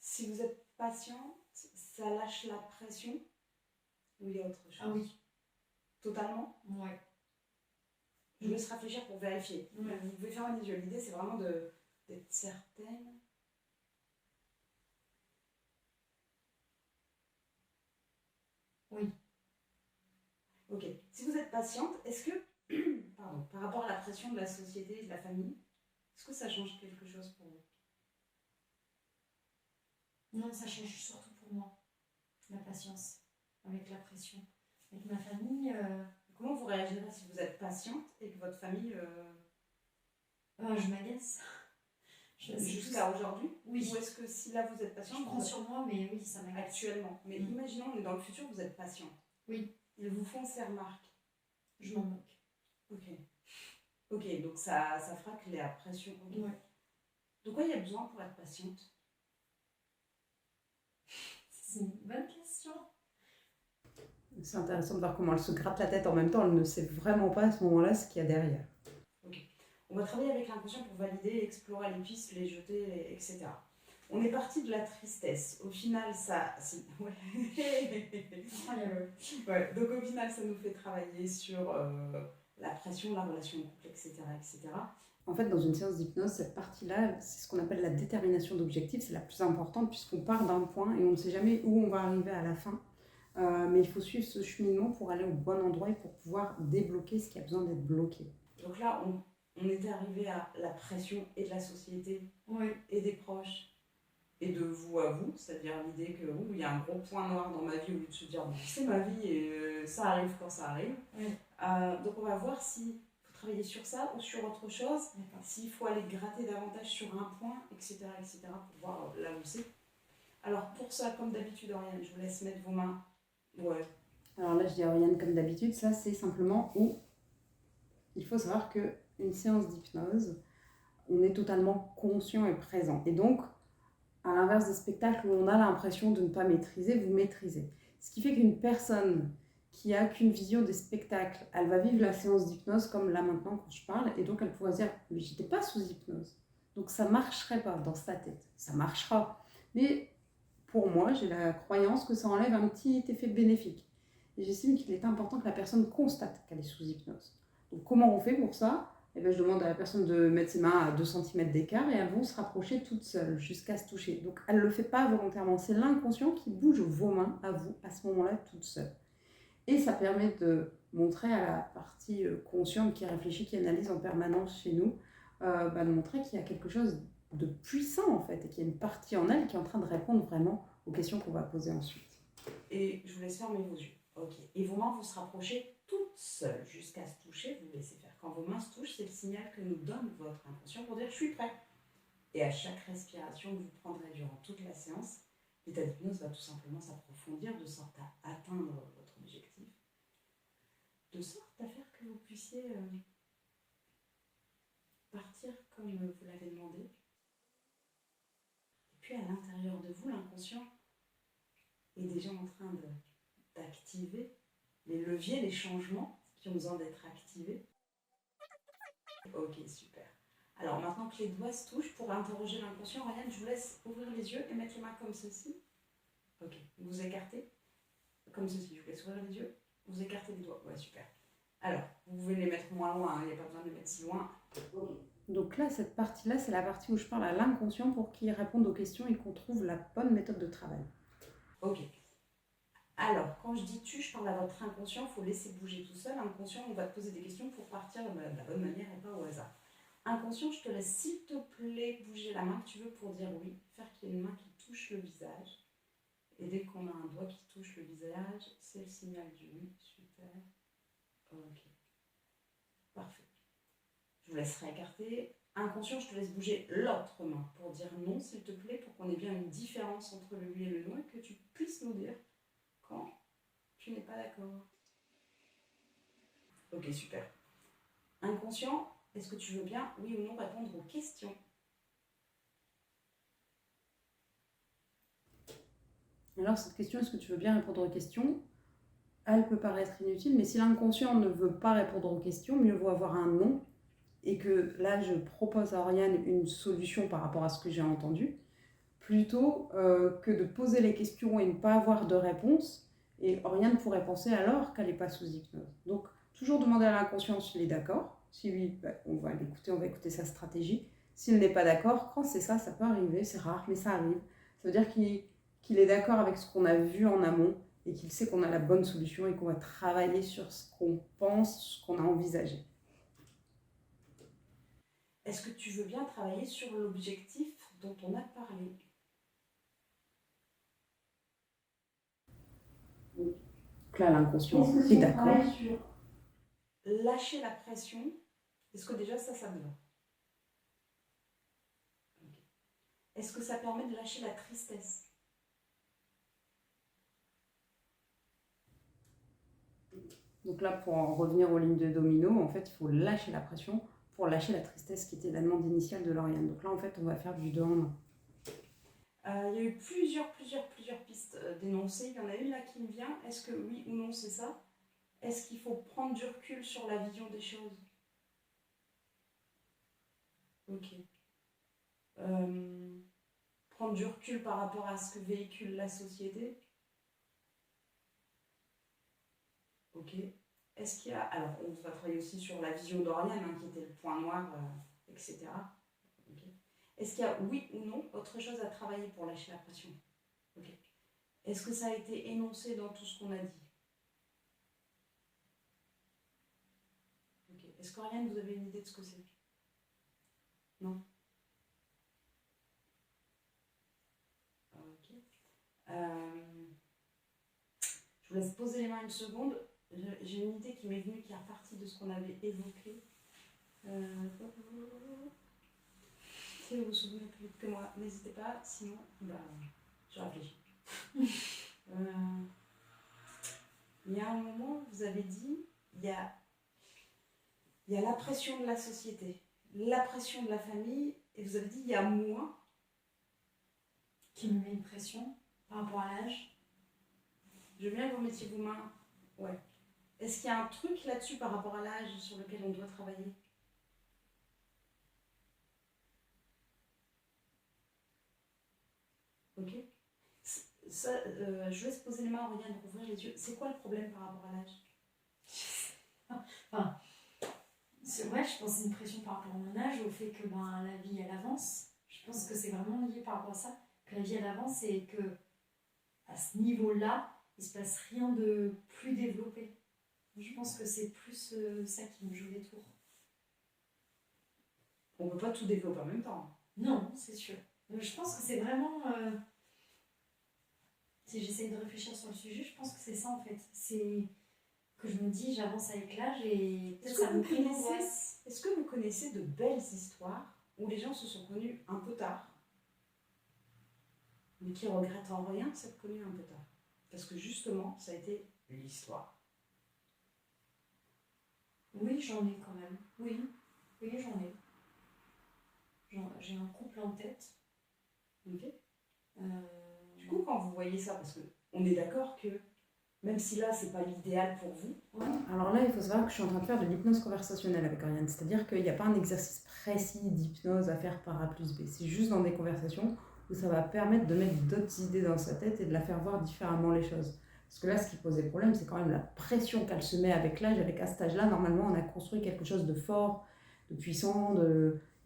Si vous êtes patient, ça lâche la pression ou il y a autre chose? Ah oui. Totalement? Ouais. Je vous laisse réfléchir pour vérifier. Ouais. Vous pouvez fermer les yeux. L'idée c'est vraiment d'être certaine. Oui. Ok. Si vous êtes patiente, est-ce que, pardon, par rapport à la pression de la société et de la famille, est-ce que ça change quelque chose pour vous? Non, ça change surtout pour moi. La patience. Avec la pression. Avec ma famille, Comment vous réagirez si vous êtes patiente et que votre famille... je m'agace. Jusqu'à aujourd'hui? Oui. Ou est-ce que si là vous êtes patiente... Je prends sur moi, mais oui, ça m'agace. Actuellement. Mais imaginons, on est dans le futur, vous êtes patiente. Oui. Ils vous font ces remarques. Je m'en moque. Ok. Ok, donc ça fera que la pression... Okay. Ouais. De quoi il y a besoin pour être patiente? C'est une bonne question. C'est intéressant de voir comment elle se gratte la tête en même temps, elle ne sait vraiment pas à ce moment-là ce qu'il y a derrière. Ok. On va travailler avec l'inconscient pour valider, explorer les pistes, les jeter, etc. On est parti de la tristesse. Au final, ça... Ouais. Ouais. Donc au final, ça nous fait travailler sur la pression, la relation de couple, etc., etc. En fait, dans une séance d'hypnose, cette partie-là, c'est ce qu'on appelle la détermination d'objectif, c'est la plus importante puisqu'on part d'un point et on ne sait jamais où on va arriver à la fin. Mais il faut suivre ce cheminement pour aller au bon endroit et pour pouvoir débloquer ce qui a besoin d'être bloqué. Donc là, on était arrivé à la pression et de la société, et des proches, et de vous à vous, c'est-à-dire l'idée que il y a un gros point noir dans ma vie au lieu de se dire c'est ma vie et ça arrive quand ça arrive. Donc on va voir s'il faut travailler sur ça ou sur autre chose, s'il faut aller gratter davantage sur un point, etc., pour voir là où c'est. Alors pour ça, comme d'habitude, Oriane, je vous laisse mettre vos mains. Ouais. Alors là, je dis à Oriane, comme d'habitude, ça c'est simplement où il faut savoir qu'une séance d'hypnose, on est totalement conscient et présent. Et donc, à l'inverse des spectacles où on a l'impression de ne pas maîtriser, vous maîtrisez. Ce qui fait qu'une personne qui a qu'une vision des spectacles, elle va vivre la séance d'hypnose comme là maintenant quand je parle, et donc elle pourra se dire « mais j'étais pas sous hypnose ». Donc ça marcherait pas dans sa tête. Ça marchera. Mais pour moi, j'ai la croyance que ça enlève un petit effet bénéfique. Et j'estime qu'il est important que la personne constate qu'elle est sous hypnose. Donc comment on fait pour ça ? Eh bien, je demande à la personne de mettre ses mains à 2 cm d'écart et elles vont se rapprocher toutes seules jusqu'à se toucher. Donc elle ne le fait pas volontairement, c'est l'inconscient qui bouge vos mains à vous à ce moment-là toutes seules. Et ça permet de montrer à la partie consciente qui réfléchit, qui analyse en permanence chez nous, de montrer qu'il y a quelque chose de puissant en fait et qu'il y a une partie en elle qui est en train de répondre vraiment aux questions qu'on va poser ensuite. Et je vous laisse fermer vos yeux. Ok. Et vos mains vont se rapprocher toutes seules jusqu'à se toucher, vous laissez faire. Quand vos mains se touchent, c'est le signal que nous donne votre inconscient pour dire « je suis prêt ». Et à chaque respiration que vous prendrez durant toute la séance, L'état d'hypnose va tout simplement s'approfondir de sorte à atteindre votre objectif, de sorte à faire que vous puissiez partir comme vous l'avez demandé. Et puis à l'intérieur de vous, l'inconscient est déjà en train d'activer les leviers, les changements qui ont besoin d'être activés. Ok, super. Alors maintenant que les doigts se touchent, pour interroger l'inconscient, Ryan, je vous laisse ouvrir les yeux et mettre les mains comme ceci. Ok, vous écartez comme ceci, je vous laisse ouvrir les yeux, vous écartez les doigts. Ouais, super. Alors, vous pouvez les mettre moins loin, il n'y a pas besoin de les mettre si loin. Ok. Donc là, cette partie-là, c'est la partie où je parle à l'inconscient pour qu'il réponde aux questions et qu'on trouve la bonne méthode de travail. Ok. Alors, quand je dis tu, je parle à votre inconscient, il faut laisser bouger tout seul. Inconscient, on va te poser des questions pour partir de la bonne manière et pas au hasard. Inconscient, je te laisse s'il te plaît bouger la main que tu veux pour dire oui, faire qu'il y ait une main qui touche le visage. Et dès qu'on a un doigt qui touche le visage, c'est le signal du oui, super. Ok. Parfait. Je vous laisserai écarter. Inconscient, je te laisse bouger l'autre main pour dire non, s'il te plaît, pour qu'on ait bien une différence entre le oui et le non et que tu puisses nous dire quand tu n'es pas d'accord. Ok, super. Inconscient, est-ce que tu veux bien, oui ou non, répondre aux questions? Alors cette question, est-ce que tu veux bien répondre aux questions? Elle peut paraître inutile, mais si l'inconscient ne veut pas répondre aux questions, mieux vaut avoir un non. Et que là, je propose à Oriane une solution par rapport à ce que j'ai entendu, plutôt que de poser les questions et ne pas avoir de réponse. Et Oriane pourrait penser alors qu'elle n'est pas sous hypnose. Donc, toujours demander à l'inconscient s'il est d'accord. Si oui, on va l'écouter, on va écouter sa stratégie. S'il n'est pas d'accord, quand c'est ça, ça peut arriver, c'est rare, mais ça arrive. Ça veut dire qu'il est d'accord avec ce qu'on a vu en amont et qu'il sait qu'on a la bonne solution et qu'on va travailler sur ce qu'on pense, ce qu'on a envisagé. Est-ce que tu veux bien travailler sur l'objectif dont on a parlé? Donc là, l'inconscient est d'accord. Lâcher la pression, est-ce que déjà ça me va? Okay. Est-ce que ça permet de lâcher la tristesse? Donc là, pour en revenir aux lignes de domino, en fait, il faut lâcher la pression pour lâcher la tristesse qui était la demande initiale de Lauriane. Donc là, en fait, on va faire du 2 en 1. Il y a eu plusieurs pistes d'énoncés. Il y en a une là qui me vient. Est-ce que oui ou non c'est ça? Est-ce qu'il faut prendre du recul sur la vision des choses? Ok. Prendre du recul par rapport à ce que véhicule la société? Ok. Est-ce qu'il y a... Alors, on va travailler aussi sur la vision d'Oriane, hein, qui était le point noir, etc. Okay. Est-ce qu'il y a, oui ou non, autre chose à travailler pour lâcher la pression? Okay. Est-ce que ça a été énoncé dans tout ce qu'on a dit? Okay. Est-ce qu'Oriane, vous avez une idée de ce que c'est? Non? Ok. Je vous laisse poser les mains une seconde. J'ai une idée qui m'est venue, qui est partie de ce qu'on avait évoqué. Si vous vous souvenez plus vite que moi, n'hésitez pas, sinon, je réfléchis. Il y a un moment, vous avez dit, il y a la pression de la société, la pression de la famille, et vous avez dit, il y a moi. Qui me met une pression par rapport à l'âge. Je veux bien que vous mettiez vos mains. Ouais. Est-ce qu'il y a un truc là-dessus par rapport à l'âge sur lequel on doit travailler? Ok. Ça, je laisse poser les mains à Oriane, rouvrir les yeux. C'est quoi le problème par rapport à l'âge? Enfin, ouais, je pense que c'est une pression par rapport à mon âge, au fait que la vie elle avance. Je pense que c'est vraiment lié par rapport à ça, que la vie elle avance et que à ce niveau-là, il se passe rien de plus développé. Je pense que c'est plus ça qui me joue des tours. On peut pas tout développer en même temps. Non, c'est sûr. Je pense que c'est vraiment... si j'essaye de réfléchir sur le sujet, je pense que c'est ça en fait. C'est que je me dis, j'avance avec l'âge et peut-être ça me crée une angoisse. Est-ce que vous connaissez de belles histoires où les gens se sont connus un peu tard mais qui regrette en rien de s'être connu un peu tard. Parce que justement, ça a été l'histoire. Oui, j'en ai quand même. Oui, oui, j'en ai. J'ai un couple en tête. Ok. Euh, Du coup, quand vous voyez ça, parce qu'on est d'accord que même si là, c'est pas l'idéal pour vous. ouais. Alors là, il faut savoir que je suis en train de faire de l'hypnose conversationnelle avec Oriane. C'est-à-dire qu'il n'y a pas un exercice précis d'hypnose à faire par A plus B. C'est juste dans des conversations où ça va permettre de mettre d'autres idées dans sa tête et de la faire voir différemment les choses. Parce que là, ce qui posait problème, c'est quand même la pression qu'elle se met avec l'âge. Avec à cet âge-là, normalement, on a construit quelque chose de fort, de puissant,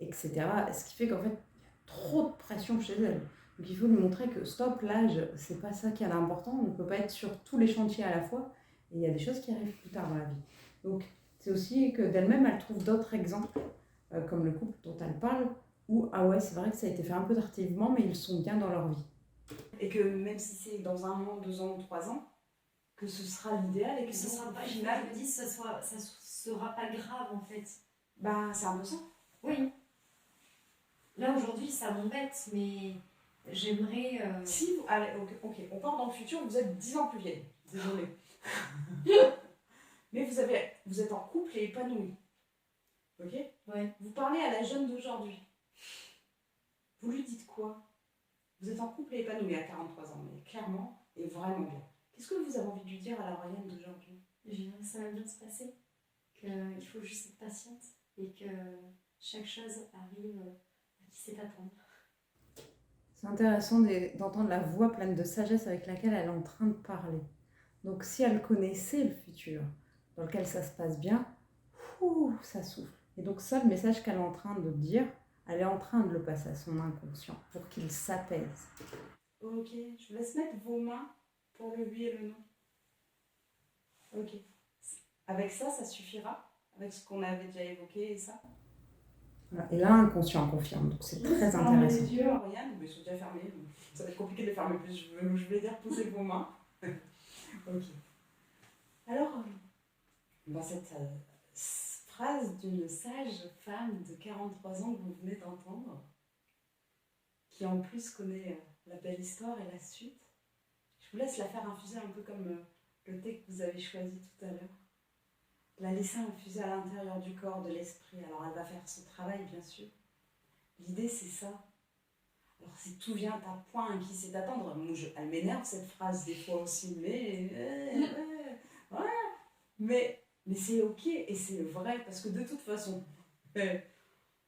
etc. Ce qui fait qu'en fait, il y a trop de pression chez elle. Donc il faut lui montrer que stop, l'âge, c'est pas ça qui est l'important. On ne peut pas être sur tous les chantiers à la fois. Et il y a des choses qui arrivent plus tard dans la vie. Donc c'est aussi que d'elle-même, elle trouve d'autres exemples, comme le couple dont elle parle, où ah ouais, c'est vrai que ça a été fait un peu tardivement, mais ils sont bien dans leur vie. Et que même si c'est dans 1 an, 2 ans ou 3 ans, que ce sera l'idéal et que Ce sera pas, au final, je me dis, ça sera pas grave en fait. bah c'est un peu ça. Oui. Là aujourd'hui, ça m'embête, mais j'aimerais. Si vous, allez, ok, on part dans le futur, vous êtes 10 ans plus vieille. Désolée. Mais vous êtes en couple et épanoui. Ok. Ouais. Vous parlez à la jeune d'aujourd'hui. Vous lui dites quoi? Vous êtes en couple et épanoui à 43 ans, mais clairement et vraiment bien. Qu'est-ce que vous avez envie de lui dire à la Oriane d'aujourd'hui? Je dirais que ça va bien se passer, qu'il faut juste être patiente et que chaque chose arrive à qui sait attendre. C'est intéressant d'entendre la voix pleine de sagesse avec laquelle elle est en train de parler. Donc si elle connaissait le futur, dans lequel ça se passe bien, ça souffle. Et donc ça, le message qu'elle est en train de dire, elle est en train de le passer à son inconscient pour qu'il s'apaise. Ok, je vous laisse mettre vos mains pour le oui et le non. Ok. Avec ça, ça suffira? Avec ce qu'on avait déjà évoqué et ça? Voilà. Et là, l'inconscient confirme, donc c'est très intéressant. Les yeux, Oriane, mais ils sont déjà fermés. Donc ça va être compliqué de les fermer plus. Je vais dire poser vos mains. Ok. Alors, cette phrase d'une sage femme de 43 ans que vous venez d'entendre, qui en plus connaît la belle histoire et la suite, je vous laisse la faire infuser un peu comme le thé que vous avez choisi tout à l'heure. La laisser infuser à l'intérieur du corps, de l'esprit. Alors elle va faire son travail, bien sûr. L'idée, c'est ça. Alors si tout vient à point qui sait attendre, elle m'énerve cette phrase des fois aussi, mais c'est ok et c'est vrai parce que de toute façon,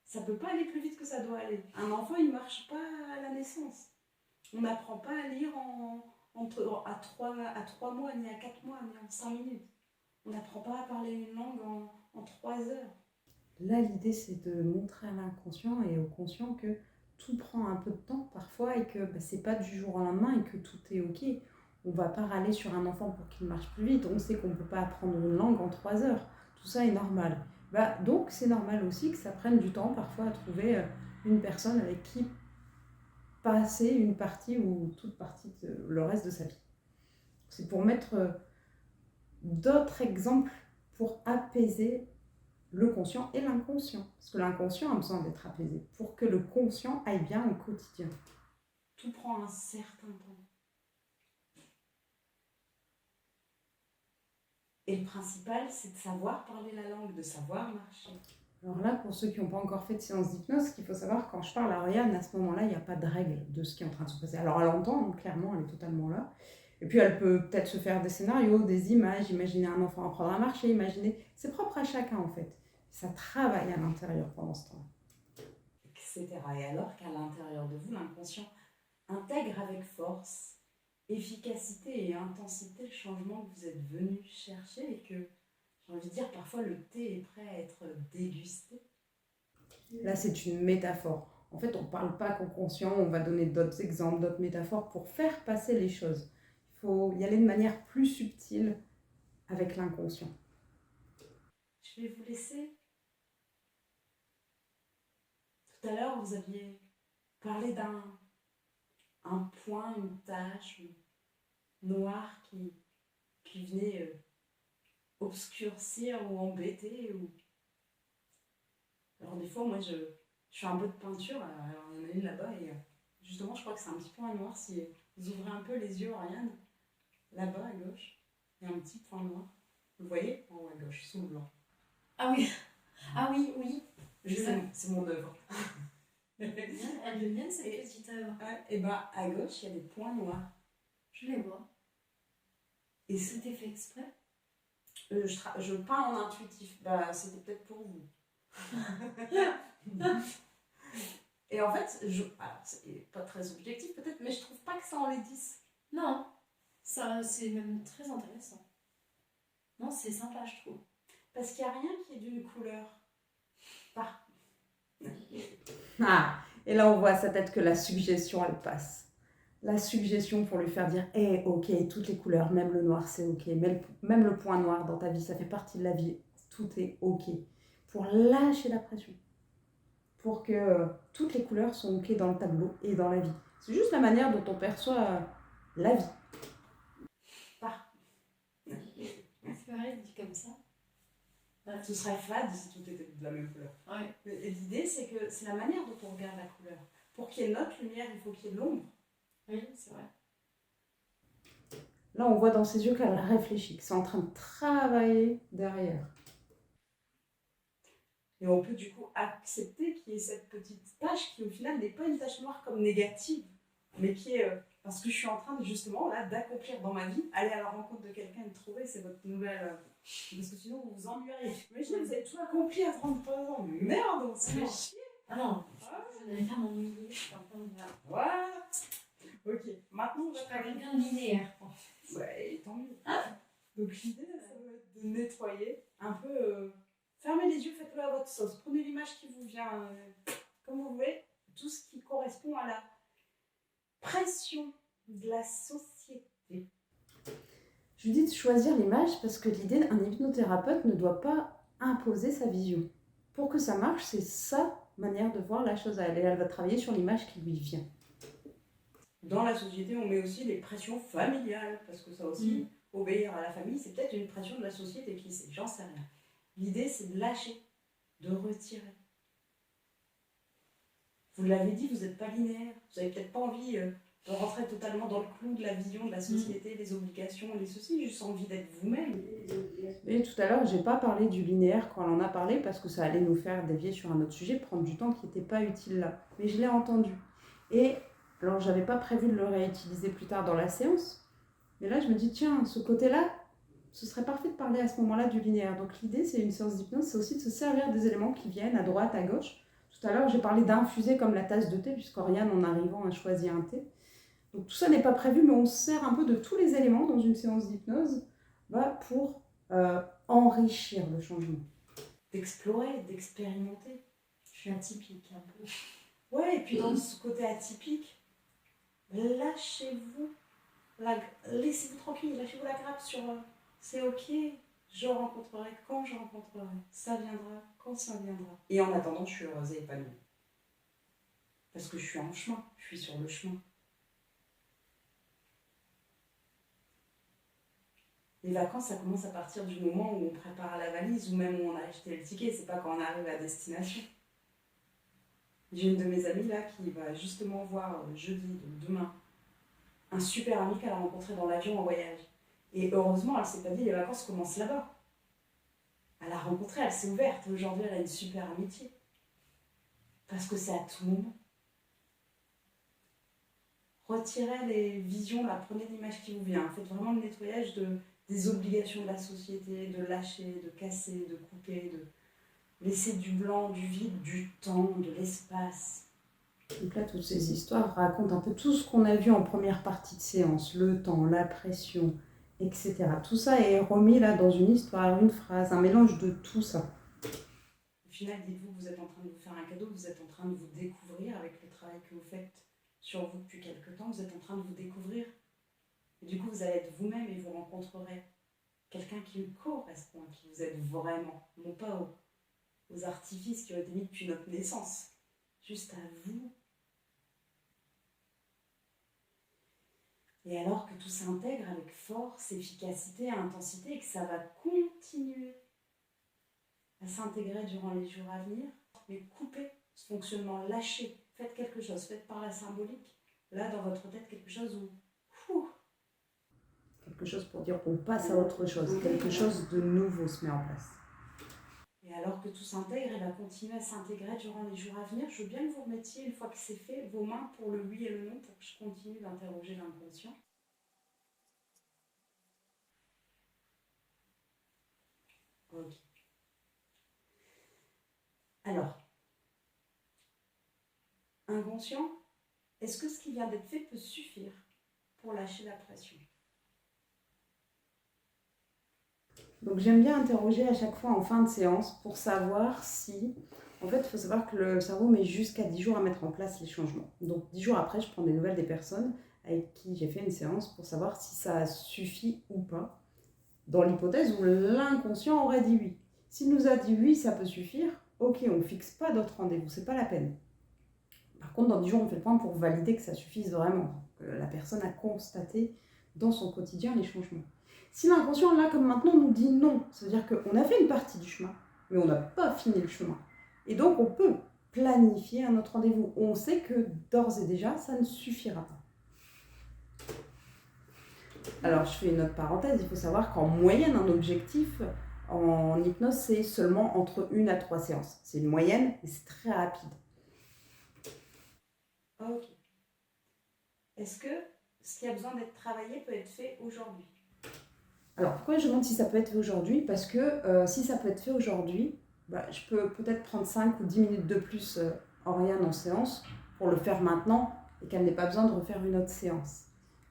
ça peut pas aller plus vite que ça doit aller. Un enfant, il marche pas à la naissance. On n'apprend pas à lire à 3 mois, ni à 4 mois, ni en 5 minutes. On n'apprend pas à parler une langue en 3 heures. Là, l'idée, c'est de montrer à l'inconscient et au conscient que tout prend un peu de temps parfois et que c'est pas du jour au lendemain et que tout est ok. On va pas râler sur un enfant pour qu'il marche plus vite. On sait qu'on peut pas apprendre une langue en 3 heures. Tout ça est normal. Donc, c'est normal aussi que ça prenne du temps parfois à trouver une personne avec qui passer une partie ou toute partie de le reste de sa vie. C'est pour mettre d'autres exemples pour apaiser le conscient et l'inconscient. Parce que l'inconscient a besoin d'être apaisé pour que le conscient aille bien au quotidien. Tout prend un certain temps. Et le principal, c'est de savoir parler la langue, de savoir marcher. Alors là, pour ceux qui n'ont pas encore fait de séance d'hypnose, ce qu'il faut savoir, quand je parle à Oriane, à ce moment-là, il n'y a pas de règle de ce qui est en train de se passer. Alors elle entend, donc, clairement, elle est totalement là. Et puis elle peut peut-être se faire des scénarios, des images, imaginer un enfant apprendre à marcher, imaginer... C'est propre à chacun en fait. Ça travaille à l'intérieur pendant ce temps. Etc. Et alors qu'à l'intérieur de vous, l'inconscient intègre avec force, efficacité et intensité le changement que vous êtes venu chercher et que, j'ai envie de dire, parfois le thé est prêt à être dégusté. Là, c'est une métaphore. En fait, on ne parle pas qu'au conscient, on va donner d'autres exemples, d'autres métaphores pour faire passer les choses. Il faut y aller de manière plus subtile avec l'inconscient. Je vais vous laisser. Tout à l'heure, vous aviez parlé d'un point, une tache noire qui venait obscurcir ou embêter. Alors des fois, moi, je fais un peu de peinture. Alors, il y en a une là-bas et Justement, je crois que c'est un petit point noir. Si vous ouvrez un peu les yeux, Oriane, là-bas à gauche, il y a un petit point noir. Vous voyez en haut à gauche, sous le blanc. Ah oui, ah oui, oui. C'est mon œuvre. Elle est mienne, cette petite œuvre. Et ben à gauche, il y a des points noirs. Je les vois. Et C'était fait exprès? je peins en intuitif. Bah, c'était peut-être pour vous. Et en fait, alors, c'est pas très objectif peut-être, mais je trouve pas que ça enlaidisse. Non, ça c'est même très intéressant. Non, c'est sympa, je trouve. Parce qu'il n'y a rien qui est d'une couleur. Pas. Et là, on voit à sa tête que la suggestion, elle passe. La suggestion pour lui faire dire ok, toutes les couleurs, même le noir, c'est ok. Même le point noir dans ta vie, ça fait partie de la vie. Tout est ok. Pour lâcher la pression. Pour que toutes les couleurs sont ok dans le tableau et dans la vie. C'est juste la manière dont on perçoit la vie. C'est pareil, dit comme ça. Ce serait fade si tout était de la même couleur. Ouais. Et l'idée, c'est que c'est la manière dont on regarde la couleur. Pour qu'il y ait notre lumière, il faut qu'il y ait de l'ombre. Oui, c'est vrai. Là, on voit dans ses yeux qu'elle réfléchit, que c'est en train de travailler derrière. Et on peut du coup accepter qu'il y ait cette petite tache qui au final n'est pas une tache noire comme négative, mais qui est parce que je suis en train de justement là d'accomplir dans ma vie, aller à la rencontre de quelqu'un et de trouver, c'est votre nouvelle... parce que sinon vous vous ennuieriez. Imaginez, vous avez tout accompli à 33 ans, mais merde, on se fait chier. Ah non, je n'allais pas m'ennuyer, je suis en train de voir. Voilà. Ok, maintenant on va Je faire parle bien linéaire. Ouais, tant mieux. Donc l'idée, ça va être de nettoyer un peu. Fermez les yeux, faites-le à votre sauce. Prenez l'image qui vous vient comme vous voulez. Tout ce qui correspond à la pression de la société. Je lui dis de choisir l'image parce que l'idée d'un hypnothérapeute ne doit pas imposer sa vision. Pour que ça marche, c'est sa manière de voir la chose à elle. Et elle va travailler sur l'image qui lui vient. Dans la société, on met aussi les pressions familiales, parce que ça aussi, obéir à la famille, c'est peut-être une pression de la société, qui sait, j'en sais rien. L'idée, c'est de lâcher, de retirer. Vous l'avez dit, vous n'êtes pas linéaire, vous n'avez peut-être pas envie de rentrer totalement dans le clou de la vision de la société, les obligations, les ceci, juste envie d'être vous-même. Et tout à l'heure, j'ai pas parlé du linéaire quand on en a parlé parce que ça allait nous faire dévier sur un autre sujet, prendre du temps qui n'était pas utile là. Mais je l'ai entendu. Et alors, j'avais pas prévu de le réutiliser plus tard dans la séance, mais là, je me dis, tiens, ce côté-là, ce serait parfait de parler à ce moment-là du linéaire. Donc l'idée, c'est une séance d'hypnose, c'est aussi de se servir des éléments qui viennent à droite, à gauche. Tout à l'heure, j'ai parlé d'infuser comme la tasse de thé, puisqu'Oriane, en arrivant, a choisi un thé. Donc tout ça n'est pas prévu, mais on se sert un peu de tous les éléments dans une séance d'hypnose pour enrichir le changement. D'explorer, d'expérimenter. Je suis atypique un peu. Ouais, et puis dans ce côté atypique, lâchez-vous, laissez-vous tranquille, lâchez-vous la grappe sur c'est ok, je rencontrerai quand je rencontrerai, ça viendra quand ça viendra. Et en attendant, je suis heureuse et épanouie. Parce que je suis en chemin, je suis sur le chemin. Les vacances, ça commence à partir du moment où on prépare la valise ou même où on a acheté le ticket, c'est pas quand on arrive à destination. J'ai une de mes amies là qui va justement voir jeudi, donc demain, un super ami qu'elle a rencontré dans l'avion en voyage. Et heureusement, elle s'est pas dit les vacances commencent là-bas. Elle a rencontré, elle s'est ouverte. Aujourd'hui, elle a une super amitié. Parce que c'est à tout moment. Retirez les visions, là, prenez l'image qui vous vient. Faites vraiment le nettoyage des obligations de la société, de lâcher, de casser, de couper, de laisser du blanc, du vide, du temps, de l'espace. Donc là, toutes ces histoires racontent un peu tout ce qu'on a vu en première partie de séance, le temps, la pression, etc. Tout ça est remis là dans une histoire, une phrase, un mélange de tout ça. Au final, dites-vous que vous êtes en train de vous faire un cadeau, vous êtes en train de vous découvrir avec le travail que vous faites sur vous depuis quelque temps, vous êtes en train de vous découvrir. Et du coup, vous allez être vous-même et vous rencontrerez quelqu'un qui vous correspond, qui vous êtes vraiment, non pas aux artifices qui ont été mis depuis notre naissance, juste à vous. Et alors que tout s'intègre avec force, efficacité, intensité, et que ça va continuer à s'intégrer durant les jours à venir, mais coupez ce fonctionnement, lâchez. faites quelque chose, faites par la symbolique. Là, dans votre tête, quelque chose où... Quelque chose pour dire qu'on passe à autre chose, quelque chose de nouveau se met en place. Et alors que tout s'intègre, elle va continuer à s'intégrer durant les jours à venir. Je veux bien que vous remettiez, une fois que c'est fait, vos mains pour le oui et le non, pour que je continue d'interroger l'inconscient. Ok. Alors, inconscient, est-ce que ce qui vient d'être fait peut suffire pour lâcher la pression? Donc j'aime bien interroger à chaque fois en fin de séance pour savoir si... En fait, il faut savoir que le cerveau met jusqu'à 10 jours à mettre en place les changements. Donc 10 jours après, je prends des nouvelles des personnes avec qui j'ai fait une séance pour savoir si ça suffit ou pas, dans l'hypothèse où l'inconscient aurait dit oui. S'il nous a dit oui, ça peut suffire, ok, on ne fixe pas d'autres rendez-vous, c'est pas la peine. Par contre, dans 10 jours, on fait le point pour valider que ça suffise vraiment, que la personne a constaté dans son quotidien les changements. Si l'inconscient, là, comme maintenant, nous dit non, ça veut dire qu'on a fait une partie du chemin, mais on n'a pas fini le chemin. Et donc, on peut planifier un autre rendez-vous. On sait que d'ores et déjà, ça ne suffira pas. Alors, je fais une autre parenthèse, il faut savoir qu'en moyenne, un objectif en hypnose, c'est seulement entre 1 à 3 séances. C'est une moyenne et c'est très rapide. Ok. Est-ce que ce qui a besoin d'être travaillé peut être fait aujourd'hui? Alors, pourquoi je demande si ça peut être fait aujourd'hui? Parce que si ça peut être fait aujourd'hui, je peux peut-être prendre 5 ou 10 minutes de plus Oriane en séance pour le faire maintenant et qu'elle n'ait pas besoin de refaire une autre séance.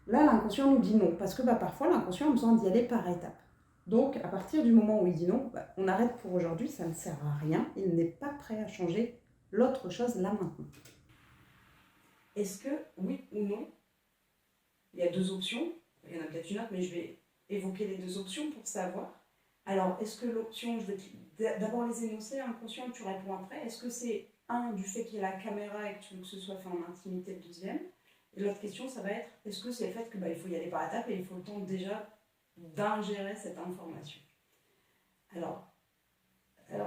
Là, l'inconscient nous dit non, parce que parfois l'inconscient a besoin d'y aller par étapes. Donc, à partir du moment où il dit non, on arrête pour aujourd'hui, ça ne sert à rien, il n'est pas prêt à changer l'autre chose là maintenant. Est-ce que, oui ou non, il y a deux options, il y en a peut-être une autre, mais je vais évoquer les deux options pour savoir. Alors, est-ce que l'option, je vais d'abord les énoncer, inconscient, tu réponds après. Est-ce que c'est un, du fait qu'il y a la caméra et que tu veux que ce soit fait en intimité, le deuxième? Et l'autre question, ça va être, est-ce que c'est le fait que il faut y aller par étapes et il faut le temps déjà d'ingérer cette information? Alors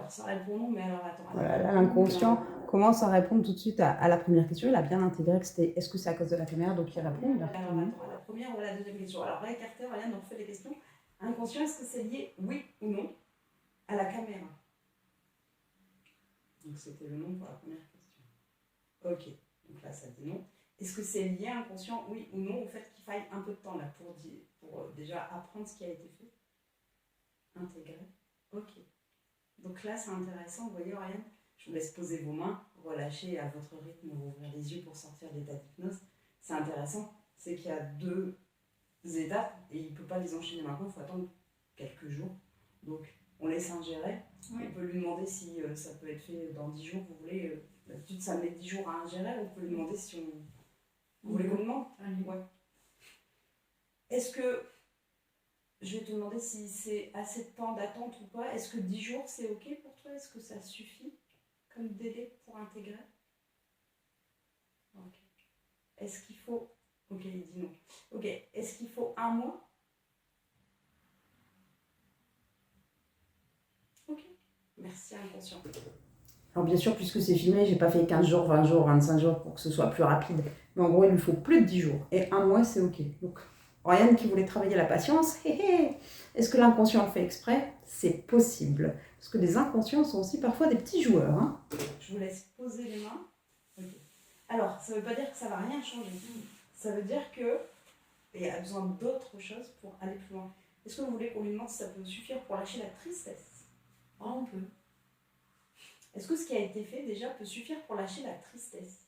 ça répond non, mais alors attends. Voilà, là, l'inconscient commence à répondre tout de suite à la première question. Il a bien intégré que c'était est-ce que c'est à cause de la caméra, donc il répond. Alors attends, à la première ou à la deuxième question. Alors, on va écarter, Oriane, donc fait les questions. Inconscient, est-ce que c'est lié, oui ou non, à la caméra? Donc c'était le non pour la première question. Ok, donc là ça dit non. Est-ce que c'est lié, inconscient, oui ou non, au fait qu'il faille un peu de temps là pour déjà apprendre ce qui a été fait? Intégrer. Ok. Donc là c'est intéressant, vous voyez Oriane, je vous laisse poser vos mains, relâcher à votre rythme, ouvrir les yeux pour sortir de l'état d'hypnose. C'est intéressant, c'est qu'il y a deux étapes et il ne peut pas les enchaîner maintenant, il faut attendre quelques jours. Donc on laisse ingérer. Oui. On peut lui demander si ça peut être fait dans 10 jours, vous voulez. D'habitude ça met 10 jours à ingérer, on peut lui demander si on... Vous voulez qu'on demande? Ouais. Est-ce que... Je vais te demander si c'est assez de temps d'attente ou pas. Est-ce que 10 jours c'est ok pour toi? Est-ce que ça suffit comme délai pour intégrer? Ok. Est-ce qu'il faut... Ok, il dit non. Ok, est-ce qu'il faut 1 mois? Ok, merci inconscient. Alors bien sûr, puisque c'est filmé, j'ai pas fait 15 jours, 20 jours, 25 jours pour que ce soit plus rapide. Mais en gros, il lui faut plus de 10 jours. Et 1 mois, c'est ok. Donc, Oriane qui voulait travailler la patience, est-ce que l'inconscient le fait exprès? C'est possible. Parce que les inconscients sont aussi parfois des petits joueurs. Hein. Je vous laisse poser les mains. Okay. Alors, ça ne veut pas dire que ça ne va rien changer. Ça veut dire qu'il y a besoin d'autres choses pour aller plus loin. Est-ce que vous voulez qu'on lui demande si ça peut suffire pour lâcher la tristesse? Oh, on peut. Est-ce que ce qui a été fait déjà peut suffire pour lâcher la tristesse?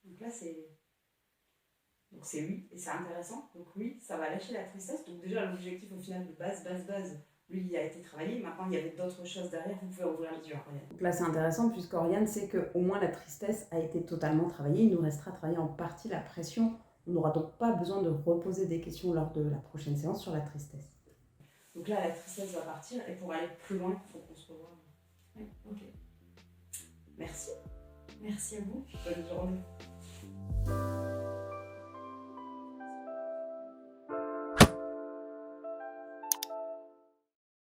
Donc là, c'est oui, et c'est intéressant. Donc oui, ça va lâcher la tristesse. Donc déjà, l'objectif au final de base, lui, il a été travaillé. Maintenant, il y avait d'autres choses derrière. Vous pouvez ouvrir les yeux, Oriane. Donc là, c'est intéressant puisqu'Oriane sait qu'au moins la tristesse a été totalement travaillée. Il nous restera à travailler en partie la pression. On n'aura donc pas besoin de reposer des questions lors de la prochaine séance sur la tristesse. Donc là, la tristesse va partir. Et pour aller plus loin, il faut qu'on se revoie. Oui, ok. Merci. Merci à vous. Bonne journée.